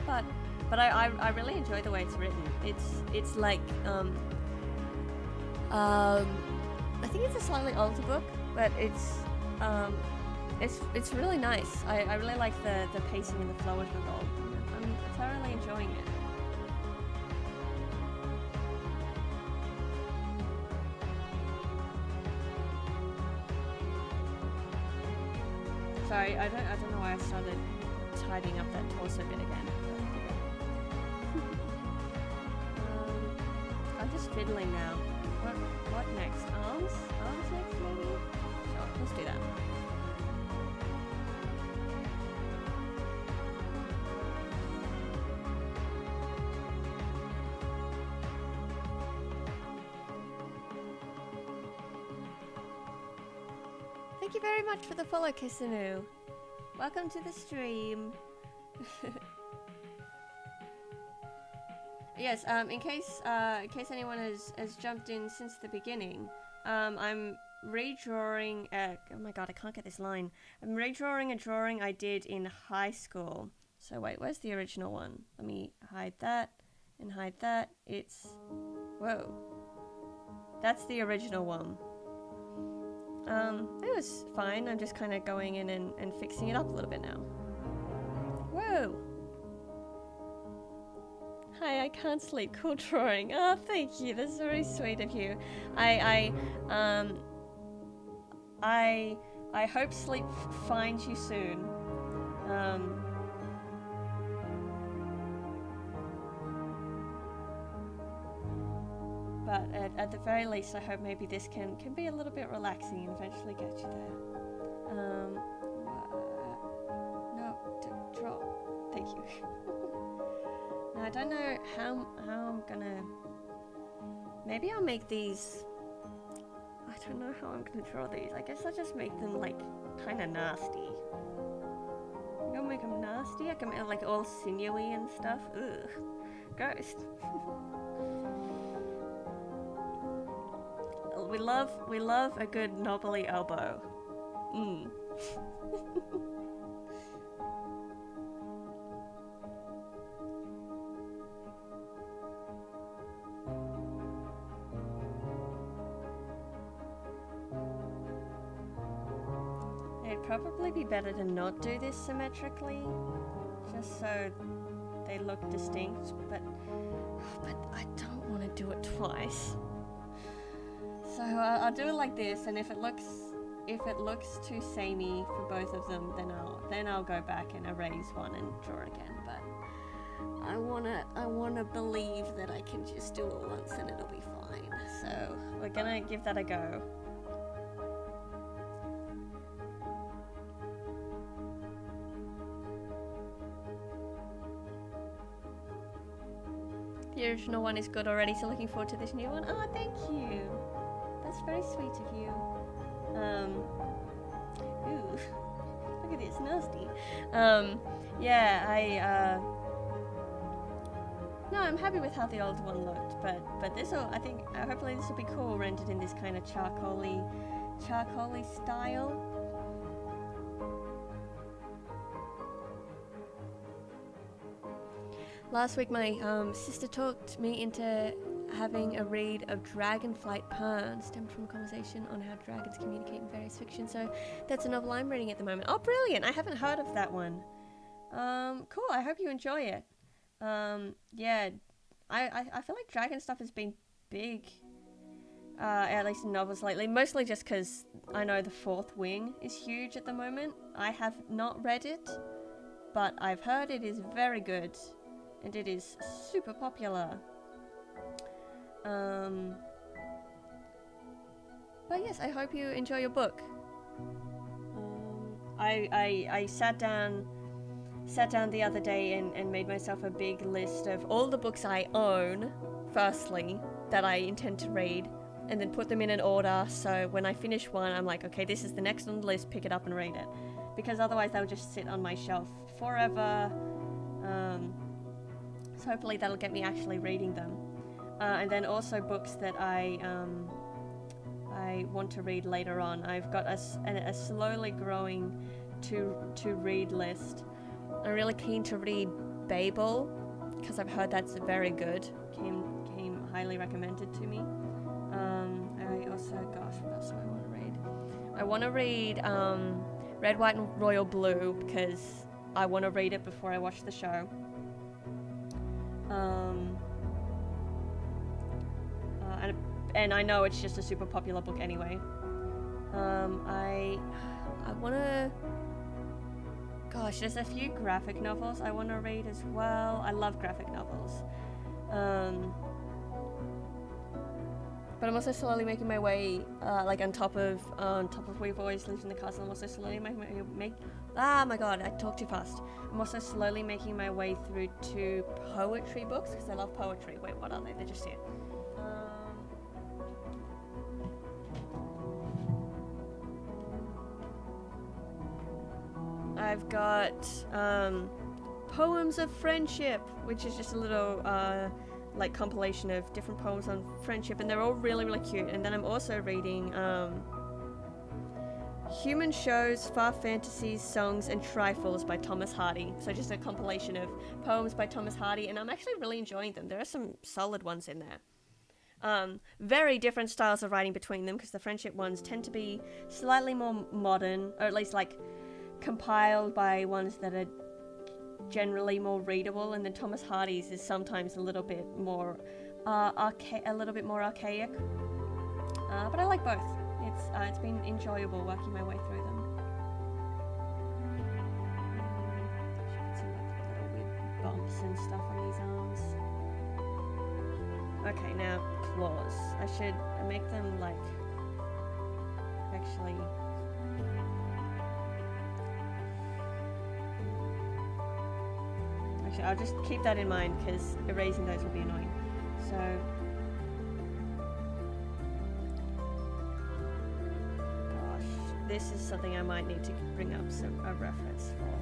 but I really enjoy the way it's written. It's like I think it's a slightly older book, but it's really nice. I really like the pacing and the flow of it all. I'm thoroughly enjoying it. Sorry, I don't know why I started tidying up that torso bit again. I'm just fiddling now. What next? Arms? Arms next, maybe? Sure, let's do that. Thank you very much for the follow, Kisanu. Welcome to the stream. Yes, in case anyone has jumped in since the beginning, I'm redrawing oh my god, I can't get this line. I'm redrawing a drawing I did in high school. So wait, where's the original one? Let me hide that and hide that. It's... Whoa. That's the original one. It was fine. I'm just kind of going in and fixing it up a little bit now. Whoa! Hi, I can't sleep. Cool drawing. Oh, thank you. That's very sweet of you. I hope sleep finds you soon. But at the very least, I hope maybe this can be a little bit relaxing and eventually get you there. No, don't draw. Thank you. Now, I don't know how I'm gonna... Maybe I'll make these... I don't know how I'm gonna draw these. I guess I'll just make them, like, kind of nasty. I'm gonna make them nasty. I can make them, like, all sinewy and stuff. Ugh. Gross. We love a good knobbly elbow. It'd probably be better to not do this symmetrically, just so they look distinct, but I don't want to do it twice. So I'll do it like this, and if it looks too samey for both of them, then I'll go back and erase one and draw again. But I wanna believe that I can just do it once and it'll be fine. So we're gonna give that a go. The original one is good already, so looking forward to this new one. Oh, thank you. That's very sweet of you. Ooh, look at this, nasty. Yeah, no, I'm happy with how the old one looked, but this will, I think, hopefully this will be cool, rendered in this kind of charcoaly style. Last week, my sister talked me into having a read of Dragonflight Pern, stemmed from a conversation on how dragons communicate in various fiction. So that's a novel I'm reading at the moment. Oh, brilliant! I haven't heard of that one. Cool. I hope you enjoy it. Yeah, I feel like dragon stuff has been big, at least in novels lately. Mostly just because I know The Fourth Wing is huge at the moment. I have not read it, but I've heard it is very good. And it is super popular. But yes, I hope you enjoy your book. I sat down the other day and made myself a big list of all the books I own, firstly, that I intend to read, and then put them in an order, so when I finish one, I'm like, okay, this is the next on the list, pick it up and read it. Because otherwise they'll just sit on my shelf forever. So hopefully that'll get me actually reading them. And then also books that I want to read later on. I've got a slowly growing to read list. I'm really keen to read Babel, because I've heard that's very good. Came highly recommended to me. I also, gosh, what else do I want to read? I want to read Red, White and Royal Blue, because I want to read it before I watch the show. And I know it's just a super popular book anyway. I want to... Gosh, there's a few graphic novels I want to read as well. I love graphic novels. But I'm also slowly making my way, like on top of We've Always Lived in the Castle. I'm also slowly oh my god, I talk too fast. I'm also slowly making my way through to poetry books, because I love poetry. Wait, what are they? They're just here. I've got Poems of Friendship, which is just a little like compilation of different poems on friendship, and they're all really, really cute. And then I'm also reading Human Shows, Far Fantasies, Songs and Trifles by Thomas Hardy. So just a compilation of poems by Thomas Hardy, and I'm actually really enjoying them. There are some solid ones in there. Very different styles of writing between them, because the friendship ones tend to be slightly more modern, or at least like compiled by ones that are generally more readable, and then Thomas Hardy's is sometimes a little bit more archaic. But I like both. It's been enjoyable working my way through them. You can see like little weird bumps and stuff on these arms. Okay, now claws. I should make them like actually. Actually, I'll just keep that in mind, because erasing those will be annoying. So, gosh, this is something I might need to bring up a reference for.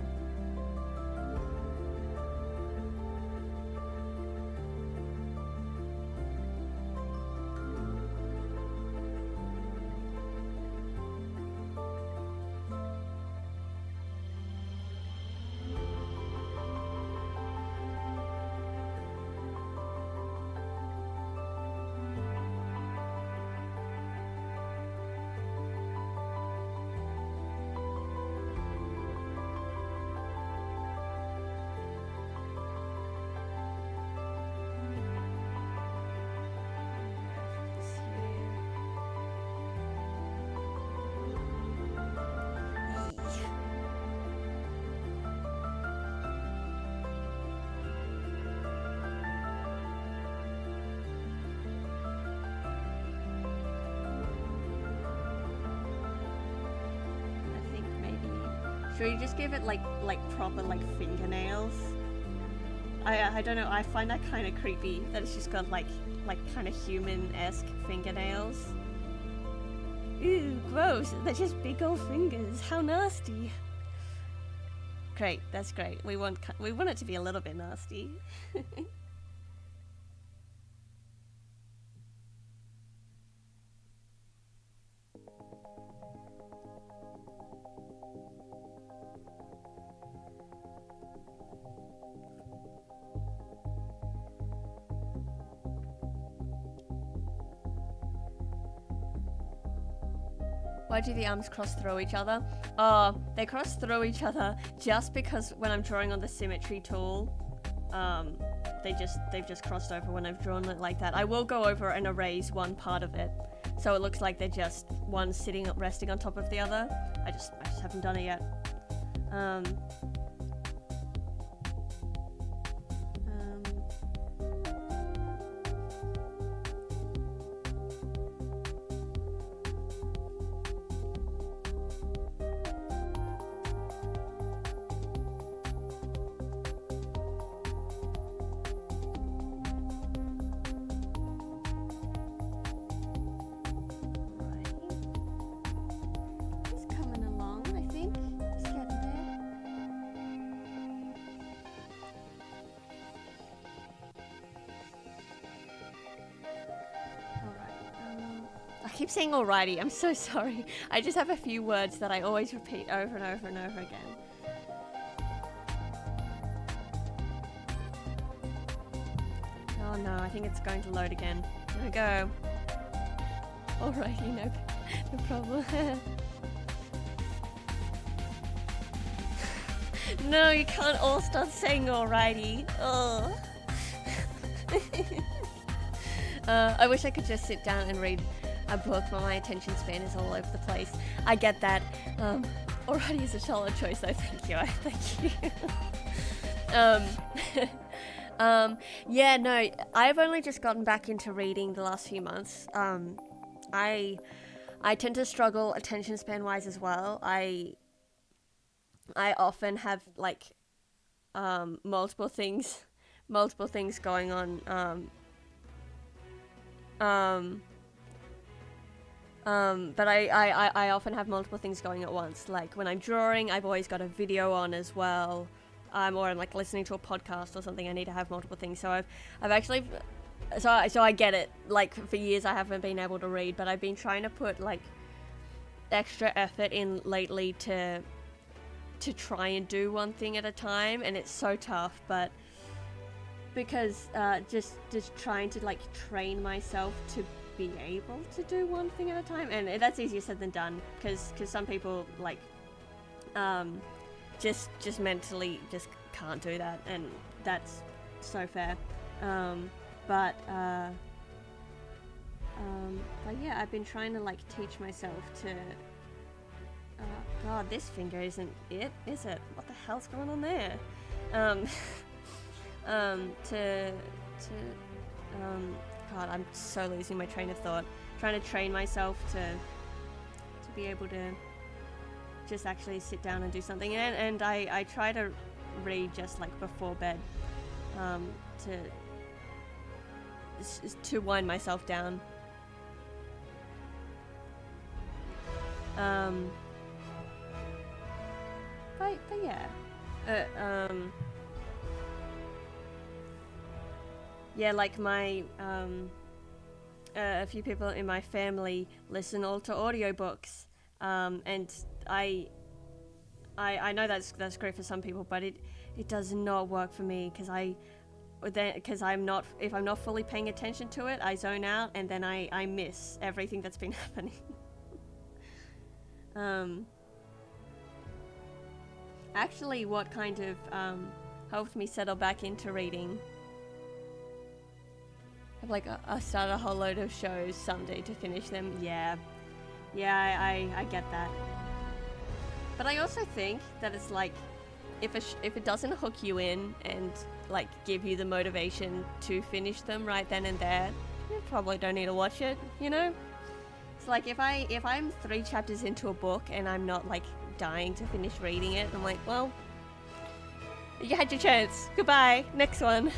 Should we just give it like proper like fingernails? I don't know, I find that kind of creepy that it's just got like kind of human-esque fingernails. Ooh, gross. They're just big old fingers. How nasty. Great, that's great. We want it to be a little bit nasty. Why do the arms cross through each other? Oh, they cross through each other just because when I'm drawing on the symmetry tool, they've just crossed over when I've drawn it like that. I will go over and erase one part of it, so it looks like they're just one resting on top of the other. I just haven't done it yet. I keep saying alrighty, I'm so sorry. I just have a few words that I always repeat over and over and over again. Oh no, I think it's going to load again. There we go. Alrighty, no problem. No, you can't all start saying alrighty. Oh. I wish I could just sit down and read a book, but my attention span is all over the place. I get that. Alrighty is a solid choice though, thank you. Thank you. Yeah, no, I've only just gotten back into reading the last few months. I tend to struggle attention span wise as well. I often have like multiple things going on. But I often have multiple things going at once. Like when I'm drawing, I've always got a video on as well. Or I'm like listening to a podcast or something. I need to have multiple things. So I've actually, so I get it. Like for years I haven't been able to read, but I've been trying to put like extra effort in lately to try and do one thing at a time, and it's so tough. But because just trying to like train myself to be able to do one thing at a time, and that's easier said than done, because some people like just mentally just can't do that, and that's so fair. But yeah, I've been trying to like teach myself to God, this finger isn't it, is it? What the hell's going on there? God, I'm so losing my train of thought. Trying to train myself to be able to just actually sit down and do something. And I try to read just like before bed, to wind myself down. But yeah. Yeah, like my a few people in my family listen all to audiobooks, and I know that's great for some people, but it does not work for me, because if I'm not fully paying attention to it, I zone out, and then I miss everything that's been happening. Actually, what kind of helped me settle back into reading? I start a whole load of shows someday to finish them. Yeah, I get that. But I also think that it's like, if it doesn't hook you in and like give you the motivation to finish them right then and there, you probably don't need to watch it, you know? It's like if I'm 3 chapters into a book and I'm not like dying to finish reading it. I'm like, well, you had your chance. Goodbye. Next one.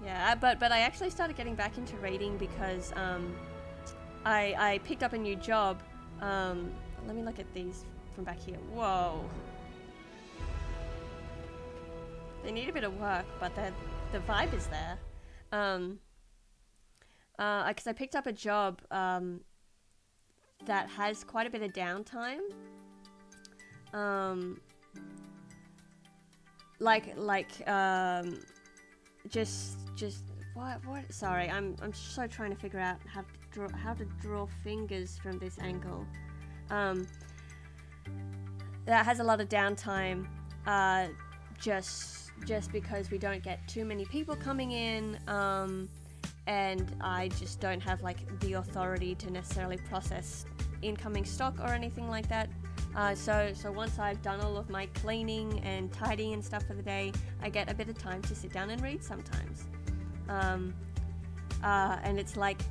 Yeah, but I actually started getting back into reading because I picked up a new job. Let me look at these from back here. Whoa. They need a bit of work, but the vibe is there. Because I picked up a job that has quite a bit of downtime. Just what? Sorry, I'm so trying to figure out how to draw fingers from this angle. That has a lot of downtime. Just because we don't get too many people coming in, and I just don't have like the authority to necessarily process incoming stock or anything like that. So once I've done all of my cleaning and tidying and stuff for the day, I get a bit of time to sit down and read sometimes. And it's like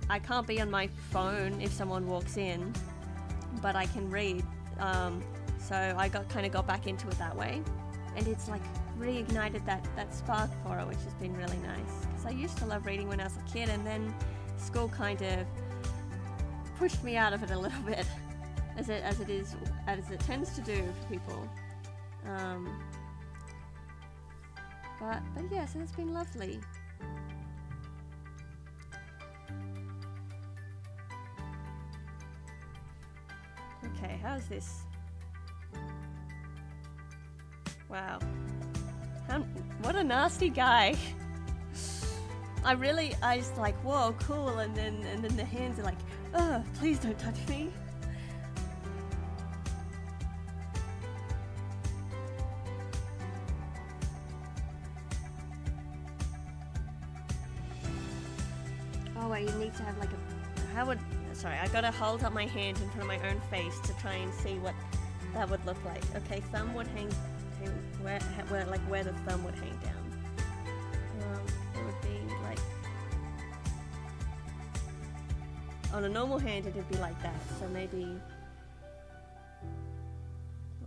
I can't be on my phone if someone walks in, but I can read. So I got back into it that way, and it's like reignited that spark for it, which has been really nice. Because I used to love reading when I was a kid, and then school kind of pushed me out of it a little bit, as it tends to do for people. But yeah, so it's been lovely. Okay, how's this? Wow. What a nasty guy. I was like, whoa, cool, and then the hands are like, oh, please don't touch me. Oh wait, you need to have like sorry, I gotta hold up my hand in front of my own face to try and see what that would look like. Okay, thumb would hang where the thumb would hang down. It would be like on a normal hand, it'd be like that. So maybe,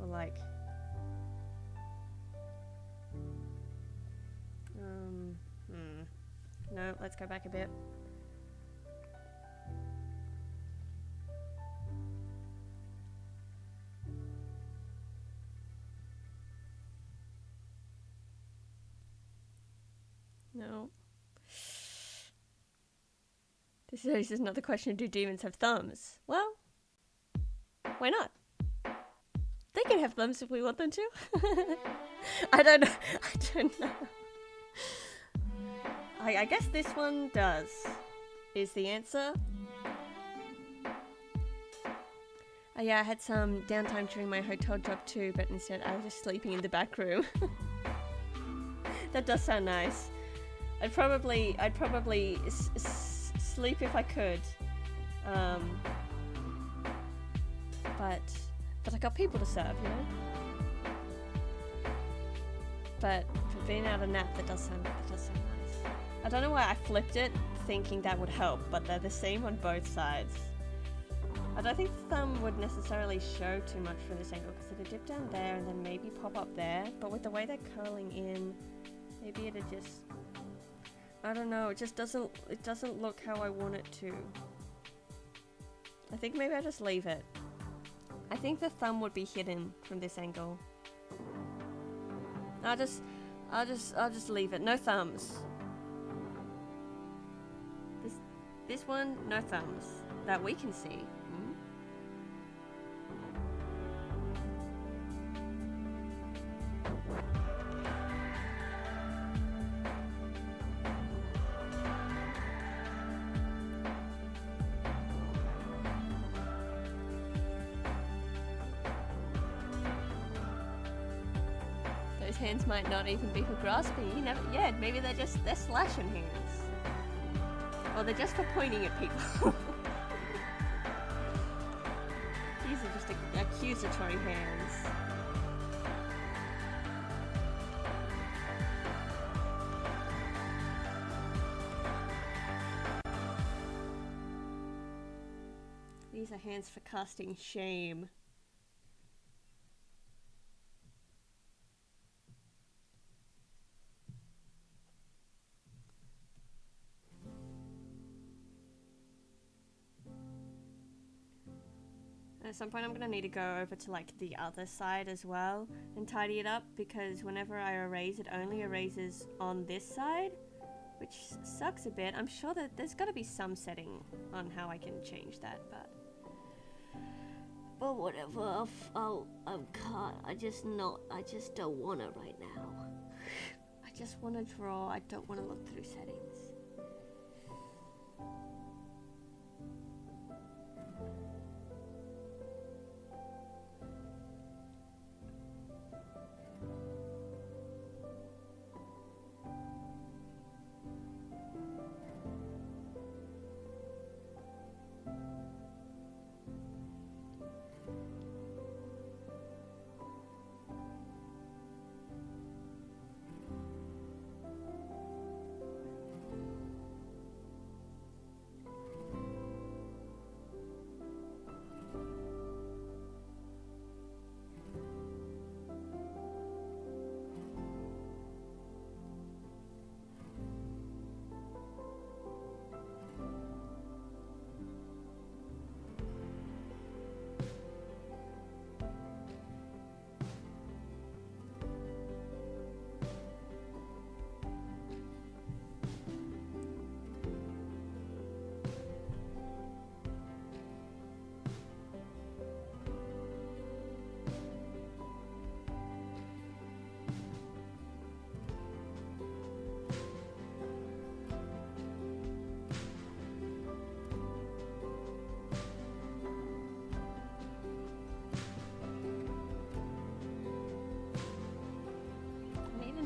or like, no, let's go back a bit. No. This is another question. Do demons have thumbs? Well, why not? They can have thumbs if we want them to. I don't know. I guess this one does, is the answer. Yeah, I had some downtime during my hotel job too, but instead I was just sleeping in the back room. That does sound nice. I'd probably sleep if I could, but I got people to serve, you know. But for being out a nap, that does sound nice. I don't know why I flipped it, thinking that would help, but they're the same on both sides. I don't think the thumb would necessarily show too much from this angle because it'd dip down there and then maybe pop up there. But with the way they're curling in, maybe it'd just, I don't know, it doesn't look how I want it to. I think maybe I just leave it. I think the thumb would be hidden from this angle. I'll just leave it. No thumbs. This one, no thumbs that we can see. Those hands might not even be for grasping. You never. Yeah, maybe they're slashing hands. Or they're just for pointing at people. These are just accusatory hands. These are hands for casting shame. At some point I'm gonna need to go over to like the other side as well and tidy it up, because whenever I erase, it only erases on this side, which sucks a bit. I'm sure that there's gotta be some setting on how I can change that, but whatever. I just don't wanna right now. I just wanna draw. I don't wanna look through settings.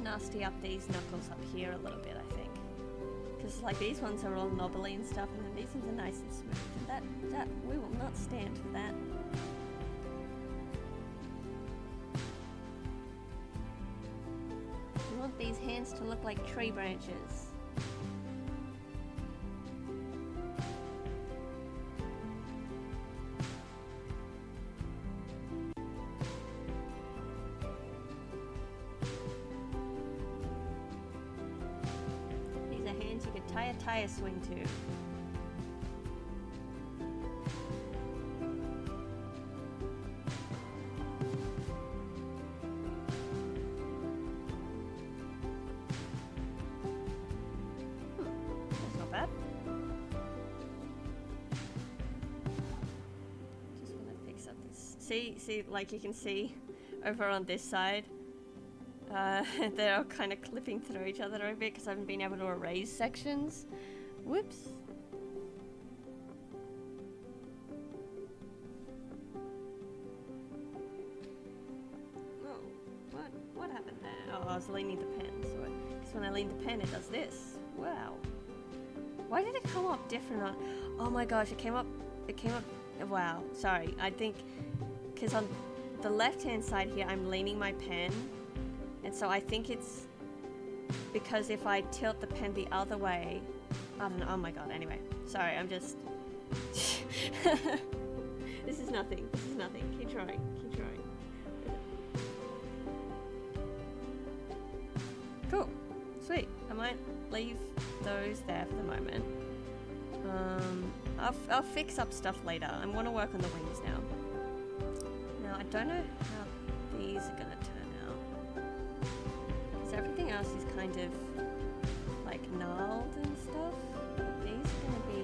Nasty up these knuckles up here a little bit, I think, because like these ones are all knobbly and stuff, and then these ones are nice and smooth, and that we will not stand for that. We want these hands to look like tree branches. Tire swing to. That's not bad. Just want to fix up this. See, like you can see over on this side. They're kind of clipping through each other a bit because I haven't been able to erase sections. Whoops. Oh, what happened there? Oh, I was leaning the pen. So because when I lean the pen, it does this. Wow. Why did it come up different on? Oh my gosh, it came up. Wow. Sorry. I think because on the left-hand side here, I'm leaning my pen. And so I think it's because if I tilt the pen the other way, I don't know. Oh my god. Anyway, sorry. I'm just. This is nothing. Keep trying. Cool. Sweet. I might leave those there for the moment. I'll fix up stuff later. I want to work on the wings now. Now I don't know how these are gonna turn. Everything else is kind of like gnarled and stuff. These are going to be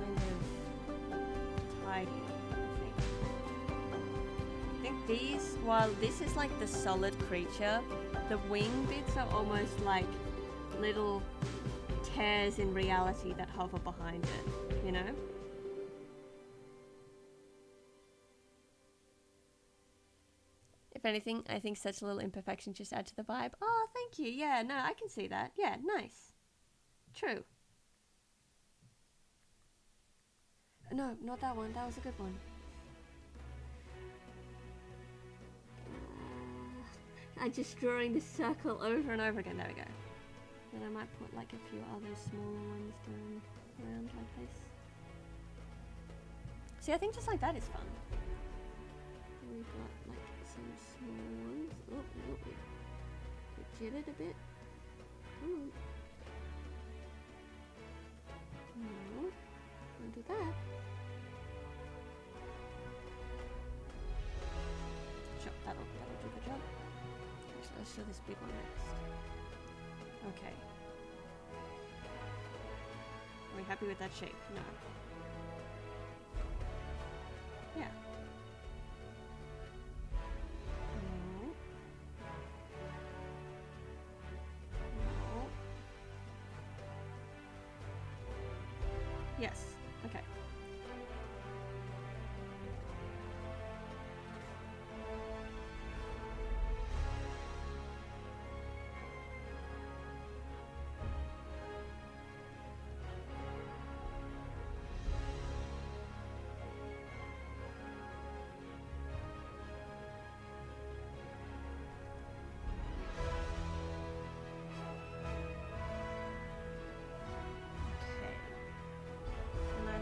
kind of tidy, I think these, while this is like the solid creature, the wing bits are almost like little tears in reality that hover behind it, you know? If anything, I think such little imperfections just add to the vibe. Oh, thank you. Yeah, no, I can see that. Yeah, nice. True. No, not that one. That was a good one. I'm just drawing this circle over and over again. There we go. Then I might put like a few other smaller ones going around like this. See, I think just like that is fun. We've got like some small ones. Oh, we jittered a bit. Ooh. No, don't do that. Sure, that'll do the job. Actually, let's show this big one next. Okay. Are we happy with that shape? No. Yeah. No. No. Yes. Okay.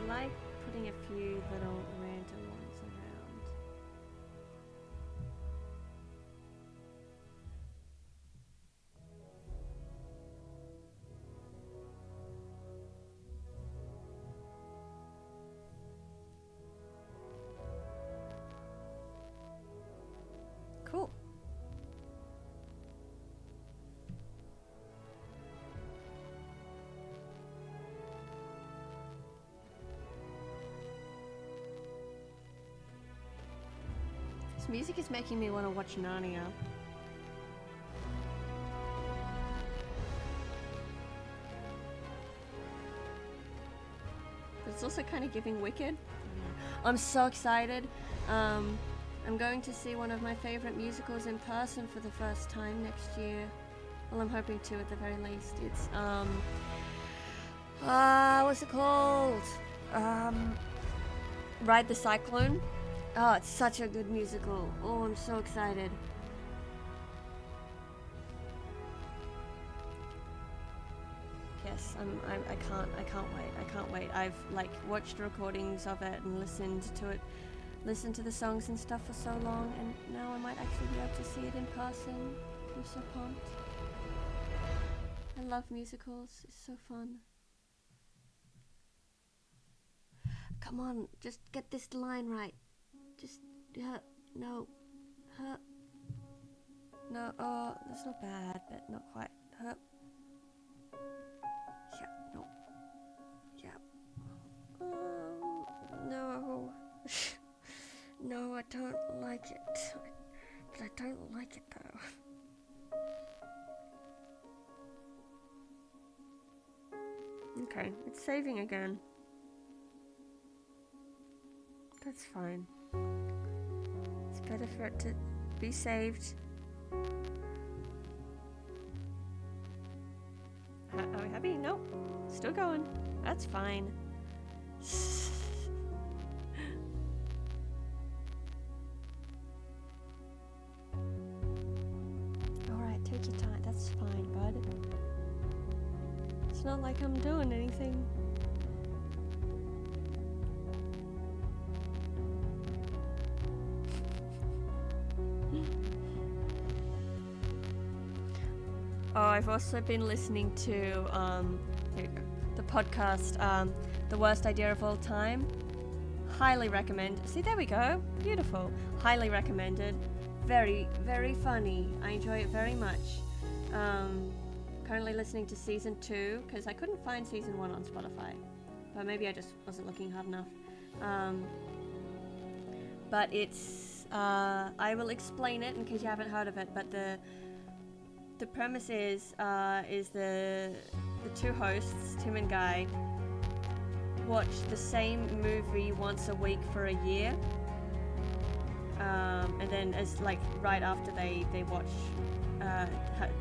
Like putting a few little random ones around. Cool. Music is making me want to watch Narnia. But it's also kind of giving Wicked. I'm so excited. I'm going to see one of my favorite musicals in person for the first time next year. Well, I'm hoping to at the very least. It's what's it called? Ride the Cyclone. Oh, it's such a good musical. Oh, I'm so excited. Yes, I can't wait. I've like watched recordings of it and listened to the songs and stuff for so long, and now I might actually be able to see it in person. I'm so pumped. I love musicals. It's so fun. Come on, just get this line right. Just, no, no, oh, that's not bad, but not quite, yeah, no, yeah, no, no, I don't like it, but I don't like it though. Okay, it's saving again. That's fine. It's better for it to be saved. Are we happy? Nope. Still going. That's fine. Alright, take your time. That's fine, bud. It's not like I'm doing anything. Oh, I've also been listening to here we go, the podcast, The Worst Idea of All Time. Highly recommend. See, there we go. Beautiful. Highly recommended. Very, very funny. I enjoy it very much. Currently listening to season 2 because I couldn't find season 1 on Spotify, but maybe I just wasn't looking hard enough. But it's I will explain it in case you haven't heard of it. But the premise is the two hosts, Tim and Guy, watch the same movie once a week for a year, and then as like right after they watch,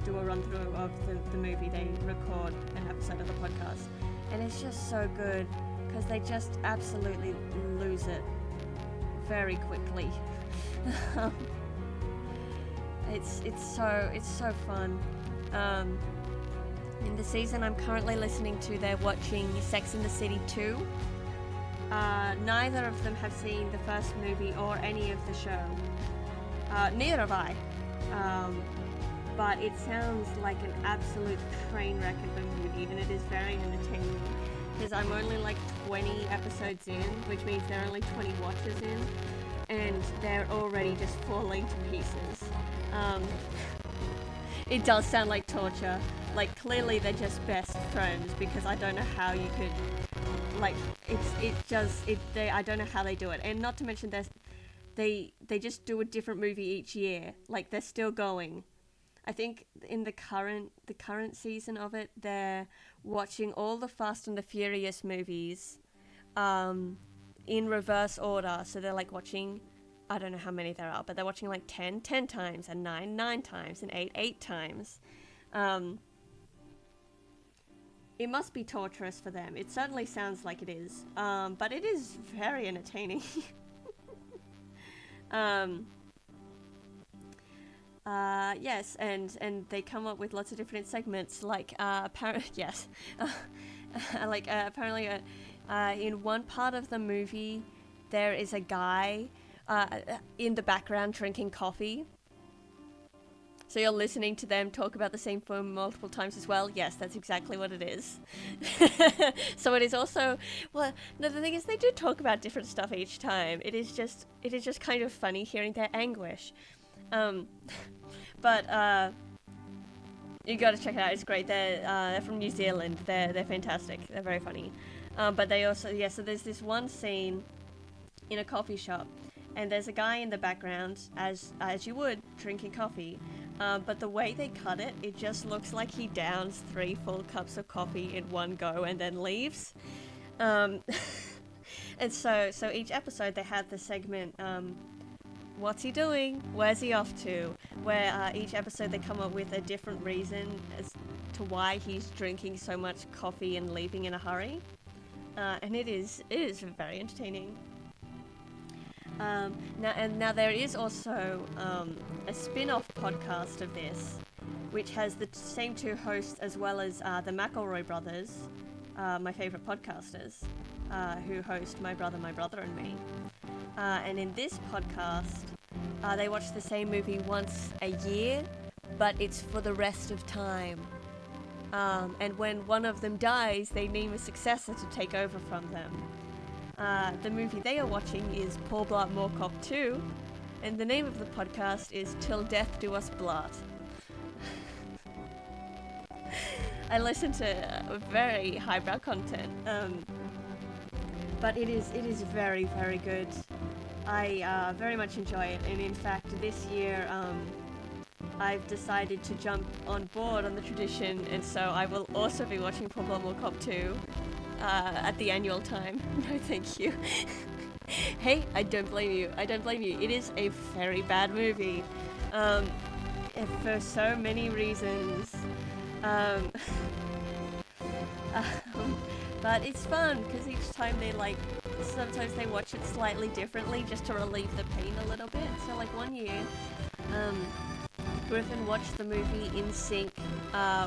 do a run through of the movie, they record an episode of the podcast, and it's just so good because they just absolutely lose it very quickly. It's so fun. In the season I'm currently listening to, they're watching Sex and the City 2, Neither of them have seen the first movie or any of the show. Neither have I. But it sounds like an absolute train wreck of a movie, and it is very entertaining. Because I'm only like 20 episodes in, which means there are only 20 watches in, and they're already just falling to pieces. It does sound like torture. Like, clearly they're just best friends, because I don't know how you could, like, I don't know how they do it. And not to mention they just do a different movie each year. Like, they're still going. I think in the current season of it, they're watching all the Fast and the Furious movies in reverse order. So they're like watching, I don't know how many there are, but they're watching like 10 times, and 9 times, and 8 times. It must be torturous for them. It certainly sounds like it is. But it is very entertaining. Yes, and they come up with lots of different segments, like yes, apparently in one part of the movie there is a guy in the background drinking coffee. So you're listening to them talk about the same film multiple times as well. Yes, that's exactly what it is. So it is also, well, no, the thing is they do talk about different stuff each time. It is just kind of funny hearing their anguish. But you gotta check it out. It's great. They're from New Zealand. They're fantastic. They're very funny. But they also, so there's this one scene in a coffee shop, and there's a guy in the background, as you would, drinking coffee. But the way they cut it, it just looks like he downs 3 full cups of coffee in one go and then leaves. And so each episode they had the segment, what's he doing? Where's he off to? Where each episode they come up with a different reason as to why he's drinking so much coffee and leaving in a hurry. And it is very entertaining. Now there is also a spin-off podcast of this, which has the same 2 hosts as well as the McElroy brothers, my favourite podcasters, who host My Brother and Me. And in this podcast, they watch the same movie once a year, but it's for the rest of time. And when one of them dies, they name a successor to take over from them. The movie they are watching is Paul Blart Mall Cop 2, and the name of the podcast is Till Death Do Us Blart. I listen to very highbrow content, but it is very, very good. I very much enjoy it, and in fact this year I've decided to jump on board on the tradition, and so I will also be watching Paul Blart Mall Cop 2 at the annual time. No, thank you. Hey, I don't blame you. It is a very bad movie, for so many reasons. But it's fun because each time sometimes they watch it slightly differently just to relieve the pain a little bit. So like one year, Griffin watched the movie in sync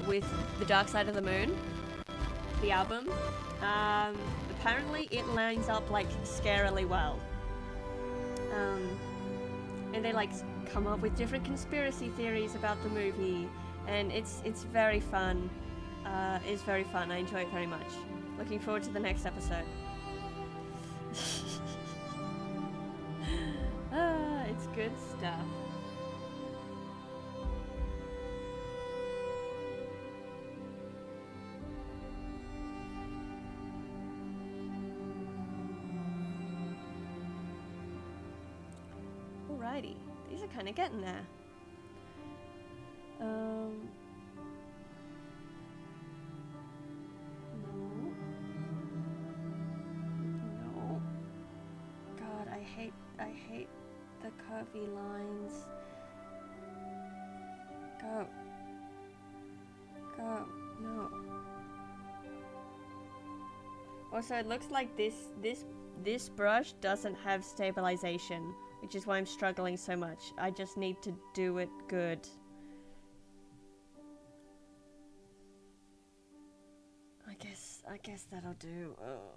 with The Dark Side of the Moon, the album. Apparently it lines up like scarily well. And they come up with different conspiracy theories about the movie, and it's very fun. It's very fun. I enjoy it very much. Looking forward to the next episode. It's good stuff. Alrighty, these are kind of getting there. No. God, I hate the curvy lines. Go. No. Also, it looks like this brush doesn't have stabilization, which is why I'm struggling so much. I just need to do it good. I guess that'll do. Oh.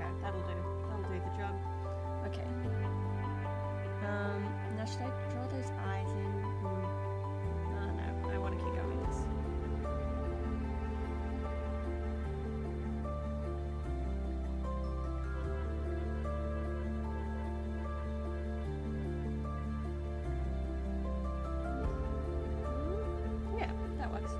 go. That'll do. That'll do the job. Okay. Now should I draw those eyes in? Oh no, I want to keep going with this. Yeah, that works.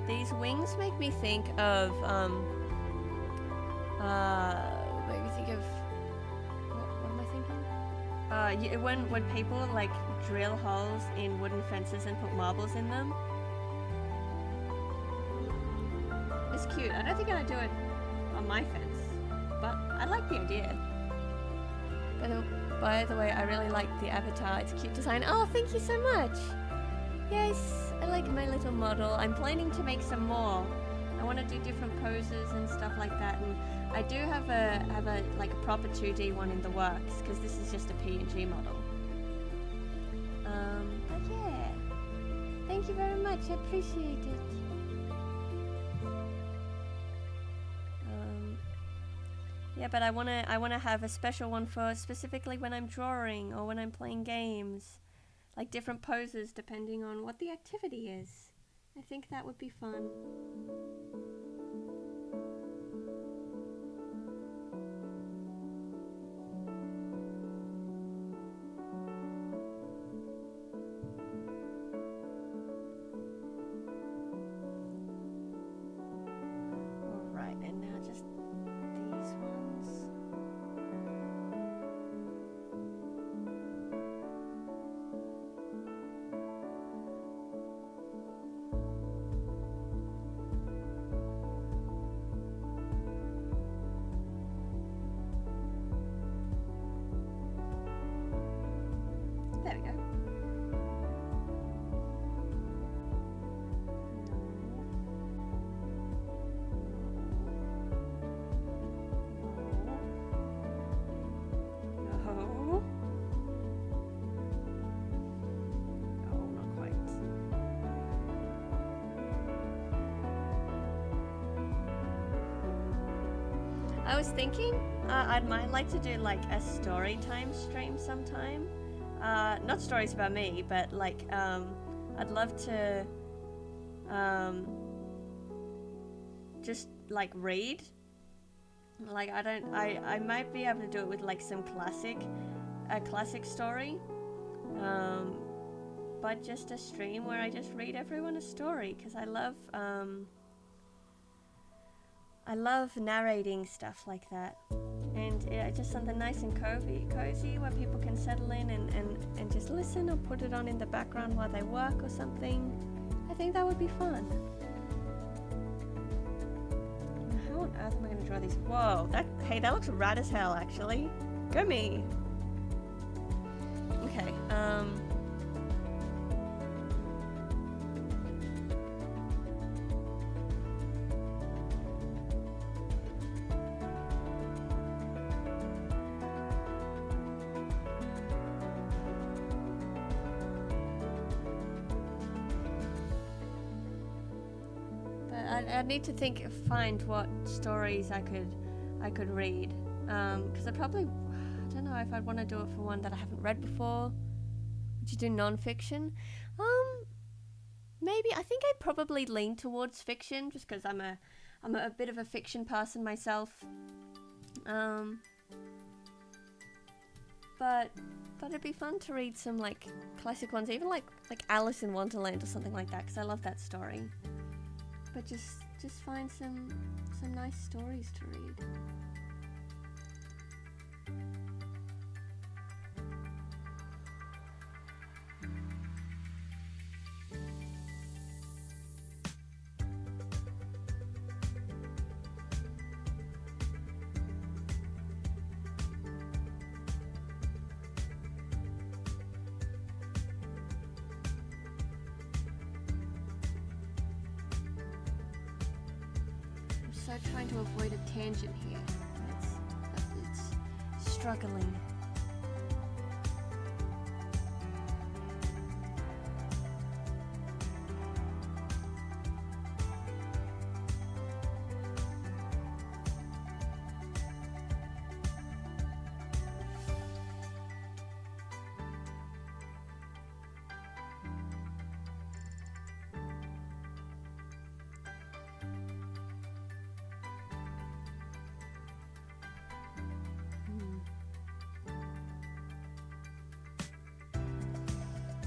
These wings make me think of make me think of what am I thinking? When people like drill holes in wooden fences and put marbles in them. It's cute. I don't think I'd do it on my fence, but I like the idea. By the way, I really like the avatar. It's a cute design. Oh, thank you so much. Yes, I like my little model. I'm planning to make some more. I want to do different poses and stuff like that, and I do have a like a proper 2D one in the works because this is just a PNG model. But yeah, thank you very much. I appreciate it. Yeah, but I wanna have a special one for specifically when I'm drawing or when I'm playing games. Like different poses depending on what the activity is. I think that would be fun. Alright, and now just these ones. There we go. No. No, not quite. I was thinking I might like to do like a story time stream sometime. Not stories about me, but like I'd love to just like read. Like I might be able to do it with like some classic story. But just a stream where I just read everyone a story because I love narrating stuff like that. And just something nice and cozy where people can settle in and just listen or put it on in the background while they work or something. I think that would be fun. How on earth am I going to draw these? Whoa, hey, that looks rad as hell, actually. Go me. Okay, I need to find what stories I could read, because I don't know if I'd want to do it for one that I haven't read before. Would you do non-fiction? Maybe. I think I'd probably lean towards fiction, just because I'm a bit of a fiction person myself. But it'd be fun to read some like classic ones, even like Alice in Wonderland or something like that, because I love that story. But just find some nice stories to read. also trying to avoid a tangent here. It's struggling.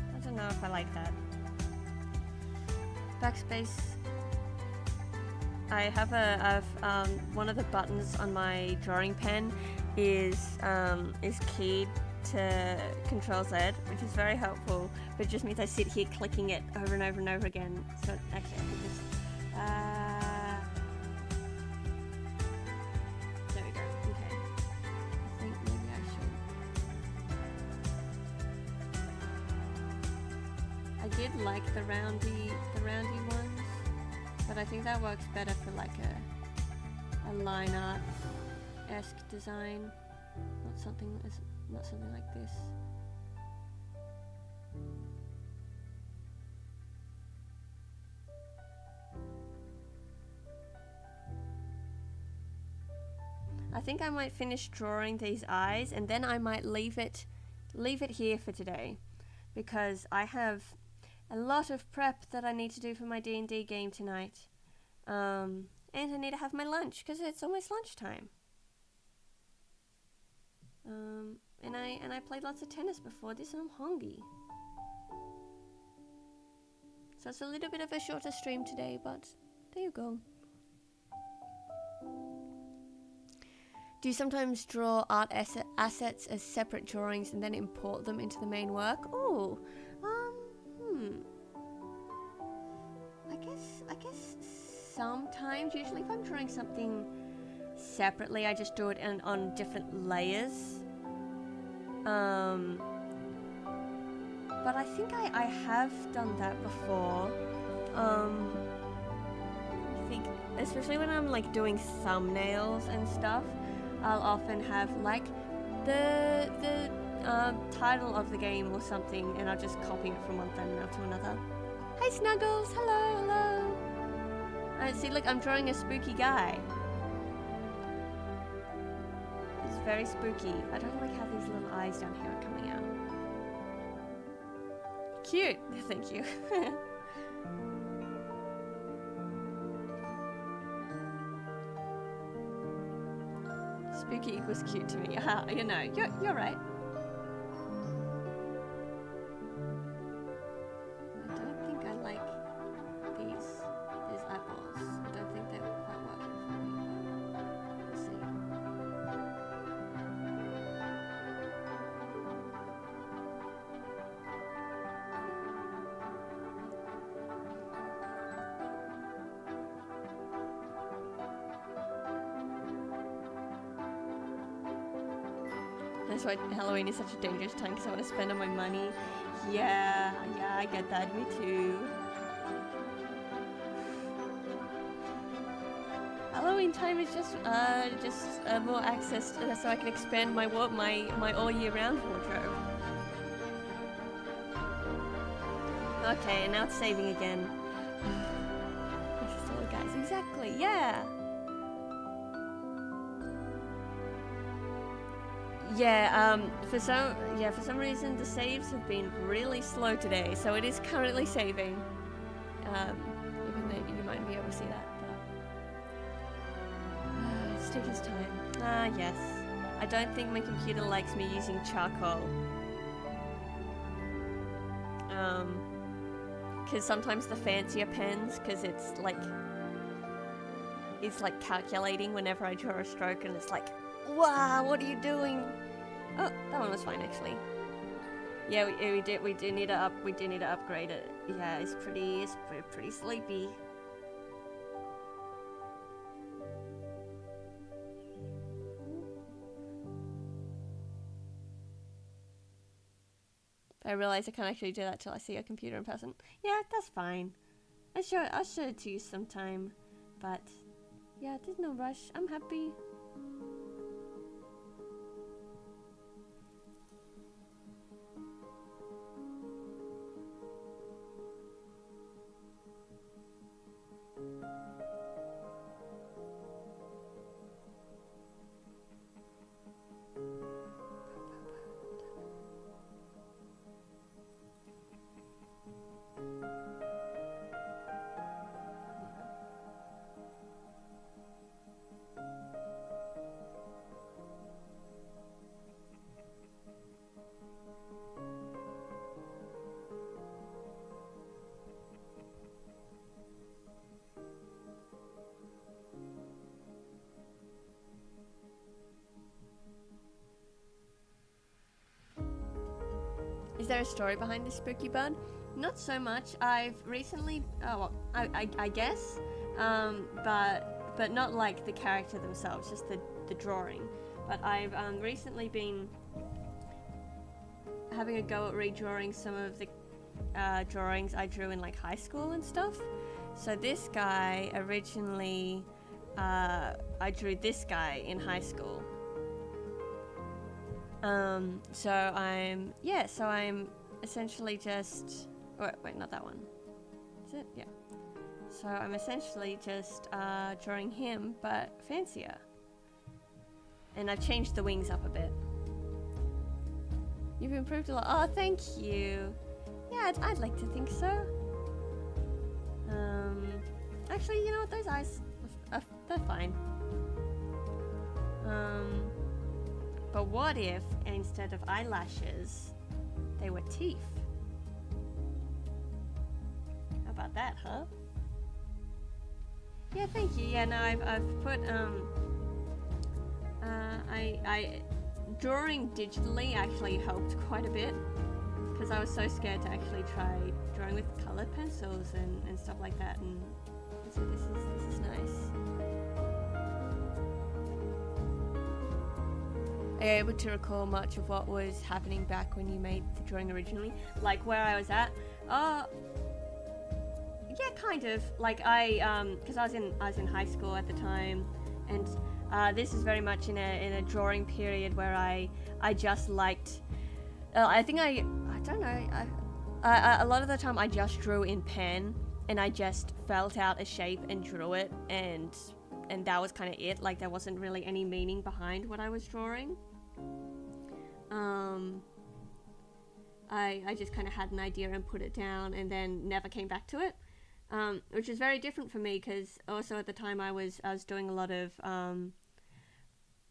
I don't know if I like that. Backspace. I have one of the buttons on my drawing pen is keyed to Control Z, which is very helpful, but it just means I sit here clicking it over and over and over again. So actually, I can just there we go. Okay. I think maybe I should. I did like the roundy ones, but I think that works better for like a line art-esque design, not something like this. I think I might finish drawing these eyes and then I might leave it here for today, because I have a lot of prep that I need to do for my D&D game tonight, and I need to have my lunch because it's almost lunchtime. And I played lots of tennis before this and I'm hungry. So it's a little bit of a shorter stream today, but there you go. Do you sometimes draw art assets as separate drawings and then import them into the main work? Oh, I guess sometimes. Usually if I'm drawing something separately, I just do it on different layers. But I think I have done that before. I think, especially when I'm like doing thumbnails and stuff, I'll often have like the title of the game or something, and I'll just copy it from one thumbnail to another. Hi Snuggles, hello. See, look, I'm drawing a spooky guy. It's very spooky. I don't like how these little eyes down here are coming out. Cute, thank you. Spooky equals cute to me. You know, you're right. I don't think I like these eyeballs. I don't think they're quite working for me. We'll see. That's why Halloween is such a dangerous time, because I want to spend all my money. Yeah, I get that. Me too. Halloween time is just more access so I can expand my all year round wardrobe. Okay, and now it's saving again. Precious little guys, exactly. Yeah. Yeah, for some reason the saves have been really slow today, so it is currently saving. Even though you might be able to see that, but it's taking its time. Yes. I don't think my computer likes me using charcoal. Because sometimes the fancier pens, because it's like calculating whenever I draw a stroke, and it's like, wow, what are you doing? Oh, that one was fine actually. Yeah, we do need to upgrade it. Yeah, it's pretty sleepy. I realize I can't actually do that till I see a computer in person. Yeah, that's fine. I'll show it to you sometime, but Yeah, there's no rush. I'm happy. Is there a story behind this spooky bird? Not so much. I've recently, I guess, but not like the character themselves, just the drawing. But I've recently been having a go at redrawing some of the drawings I drew in like high school and stuff. So this guy originally, I drew this guy in high school. So I'm essentially just, wait, not that one. Is it? Yeah. So I'm essentially just drawing him, but fancier. And I've changed the wings up a bit. You've improved a lot. Oh, thank you. Yeah, I'd like to think so. Actually, you know what? Those eyes, they're fine. But what if, instead of eyelashes, they were teeth? How about that, huh? Yeah, thank you. Yeah, no, I've put, I drawing digitally actually helped quite a bit, because I was so scared to actually try drawing with colored pencils and stuff like that, and so this is nice. Are you able to recall much of what was happening back when you made the drawing originally? Like where I was at? Yeah, kind of. Like because I was in high school at the time, and this is very much in a drawing period where I just liked. I think I don't know. A lot of the time I just drew in pen, and I just felt out a shape and drew it, and that was kind of it. Like there wasn't really any meaning behind what I was drawing. I just kind of had an idea and put it down, and then never came back to it, which is very different for me, because also at the time I was doing a lot of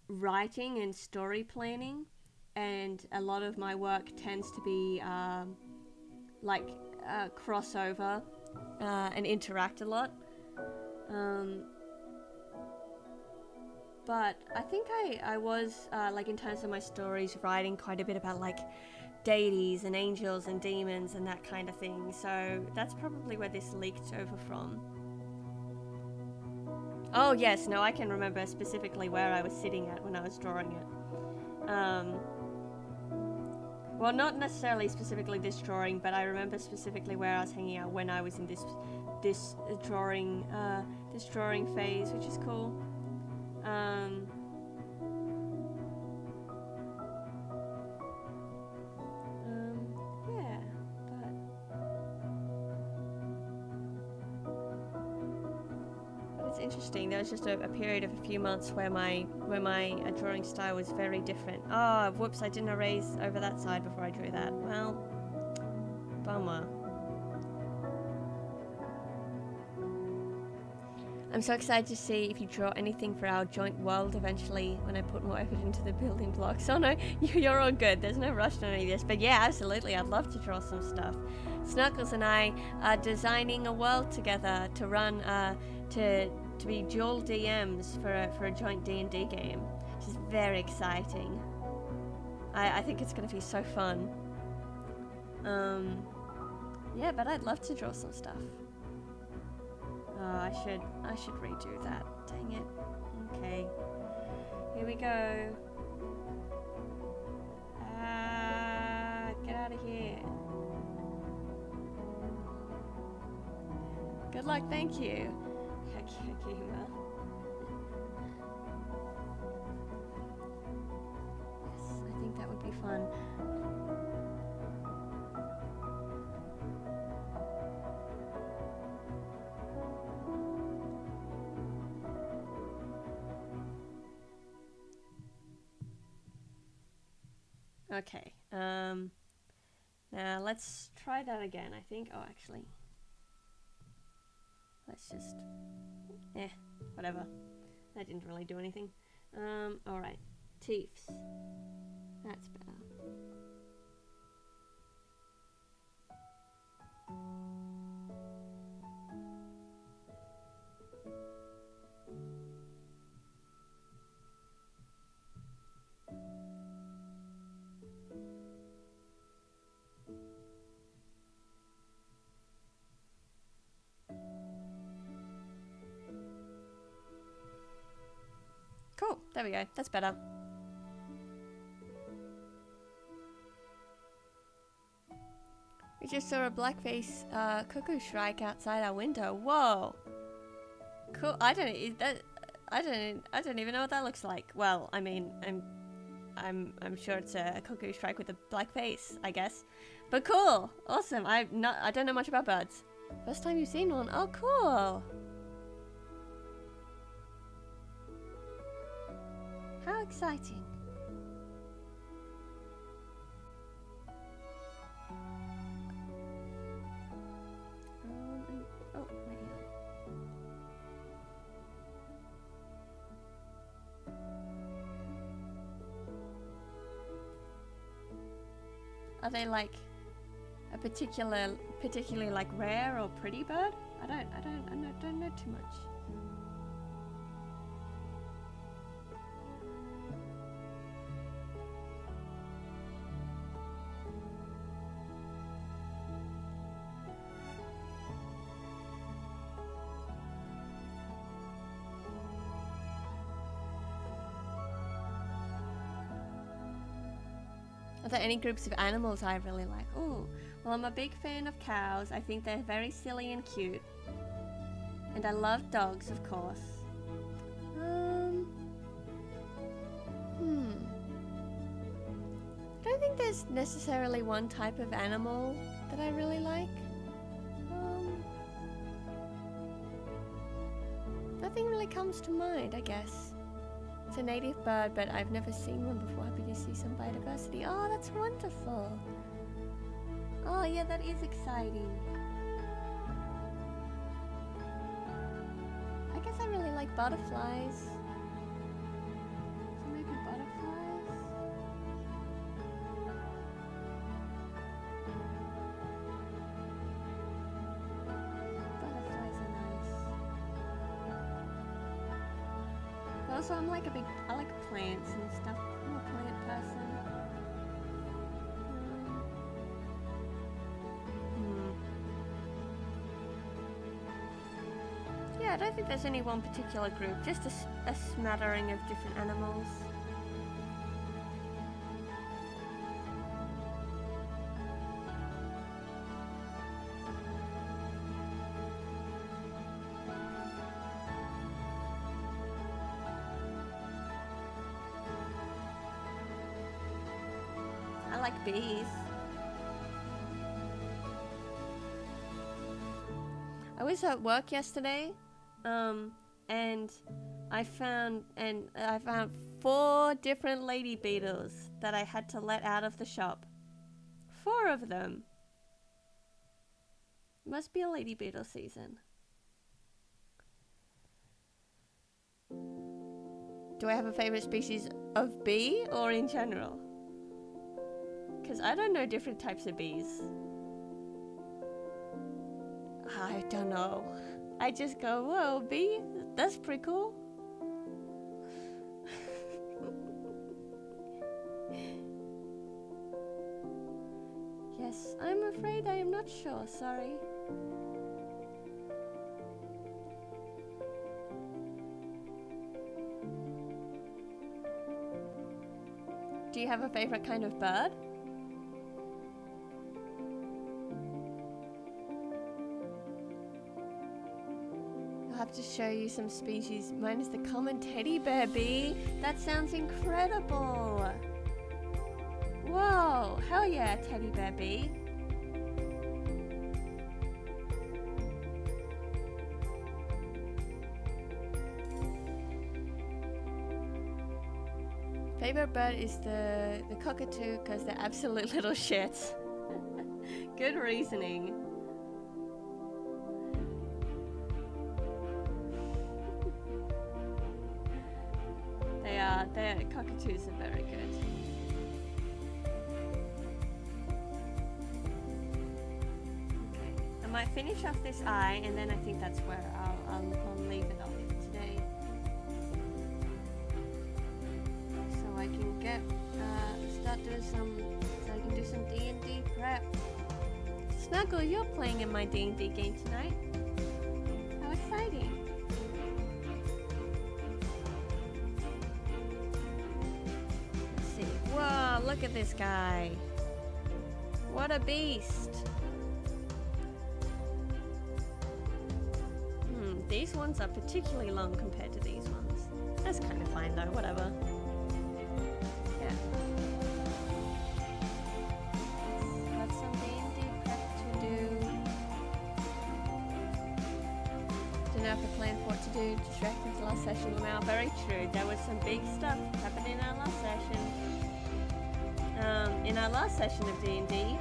writing and story planning, and a lot of my work tends to be crossover and interact a lot. But I think I was, like in terms of my stories, writing quite a bit about like deities and angels and demons and that kind of thing. So that's probably where this leaked over from. Oh yes, no, I can remember specifically where I was sitting at when I was drawing it. Well, not necessarily specifically this drawing, but I remember specifically where I was hanging out when I was in this drawing phase, which is cool. Yeah, but it's interesting. There was just a period of a few months where my drawing style was very different. Oh, whoops! I didn't erase over that side before I drew that. Well, bummer. I'm so excited to see if you draw anything for our joint world eventually when I put more effort into the building blocks. Oh no, you're all good. There's no rush on any of this. But yeah, absolutely. I'd love to draw some stuff. Snuggles and I are designing a world together to run, to be dual DMs for a joint D&D game, which is very exciting. I think it's going to be so fun. Yeah, but I'd love to draw some stuff. Oh, I should redo that. Dang it. Okay. Here we go. Get out of here. Good luck, thank you. Akima. fun. Okay. Now let's try that again, I think. Oh, actually. Let's just... whatever. That didn't really do anything. Alright. Teeths. That's better. Cool. There we go. That's better. We just saw a blackface cuckoo shrike outside our window. Whoa. Cool. I don't even know what that looks like. Well, I mean, I'm sure it's a cuckoo shrike with a black face, I guess. But cool. Awesome. I don't know much about birds. First time you've seen one. Oh, cool. How exciting. Oh, wait. Are they like a particularly like rare or pretty bird? I don't know too much. Are there any groups of animals I really like? Oh, well, I'm a big fan of cows. I think they're very silly and cute. And I love dogs, of course. I don't think there's necessarily one type of animal that I really like. Nothing really comes to mind, I guess. It's a native bird, but I've never seen one before. Happy to see some biodiversity. Oh, that's wonderful. Oh, yeah, that is exciting. I guess I really like butterflies. So maybe butterflies? Butterflies are nice. But also, I like plants and stuff. I'm a plant person. Yeah, I don't think there's any one particular group, just a smattering of different animals. I like bees. I was at work yesterday, and I found 4 different lady beetles that I had to let out of the shop. 4 of them. Must be a lady beetle season. Do I have a favorite species of bee or in general? Because I don't know different types of bees. I don't know. I just go, whoa, bee? That's pretty cool. Yes, I'm afraid I am not sure, sorry. Do you have a favorite kind of bird? I'll have to show you some species. Mine is the common teddy bear bee. That sounds incredible. Whoa, hell yeah, Teddy Bear Bee. Favorite bird is the cockatoo because they're absolute little shits. Good reasoning. Their cockatoos are very good. Okay, I might finish off this eye, and then I think that's where I'll leave it off today, so I can get start doing so I can do some D&D prep. Snuggle, you're playing in my D&D game tonight. How exciting! Whoa, look at this guy. What a beast. These ones are particularly long compared to these ones. That's kind of fine though, whatever. Yeah. Got some D&D prep to do. Didn't have to plan for what to do. Distracted the last session. Wow, very true. There was some big stuff happening in our last session. In our last session of D&D,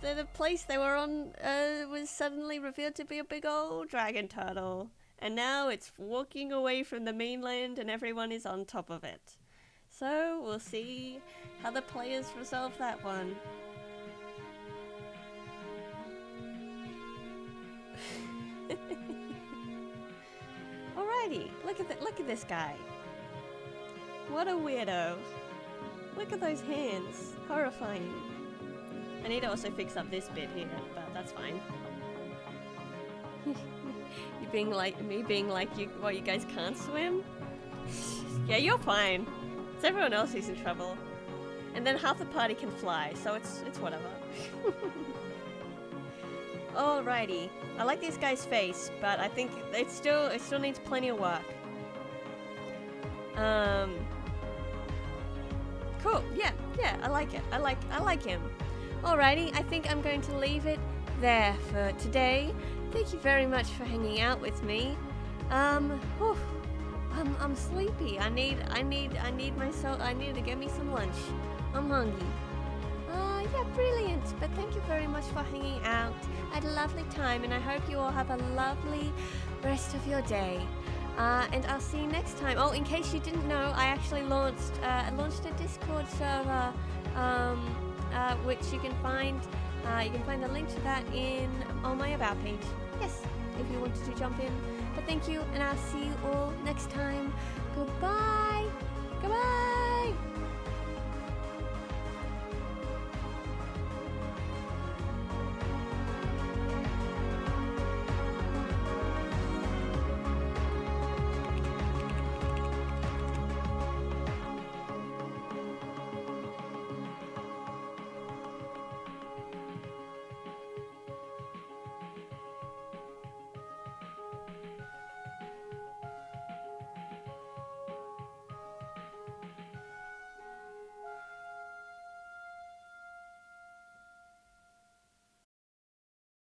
the place they were on was suddenly revealed to be a big old dragon turtle, and now it's walking away from the mainland and everyone is on top of it. So we'll see how the players resolve that one. Alrighty, look at this guy. What a weirdo. Look at those hands. Horrifying. I need to also fix up this bit here, but that's fine. You being like you guys can't swim? Yeah, you're fine. It's everyone else who's in trouble. And then half the party can fly, so it's whatever. Alrighty. I like this guy's face, but I think it still needs plenty of work. Cool. Yeah, I like it. I like him. Alrighty, I think I'm going to leave it there for today. Thank you very much for hanging out with me. I'm sleepy. I need to get me some lunch. I'm hungry. Yeah, brilliant. But thank you very much for hanging out. I had a lovely time, and I hope you all have a lovely rest of your day. And I'll see you next time. Oh, in case you didn't know, I actually launched a Discord server, which you can find a link to that on my About page. Yes, if you wanted to jump in. But thank you, and I'll see you all next time. Goodbye. Goodbye.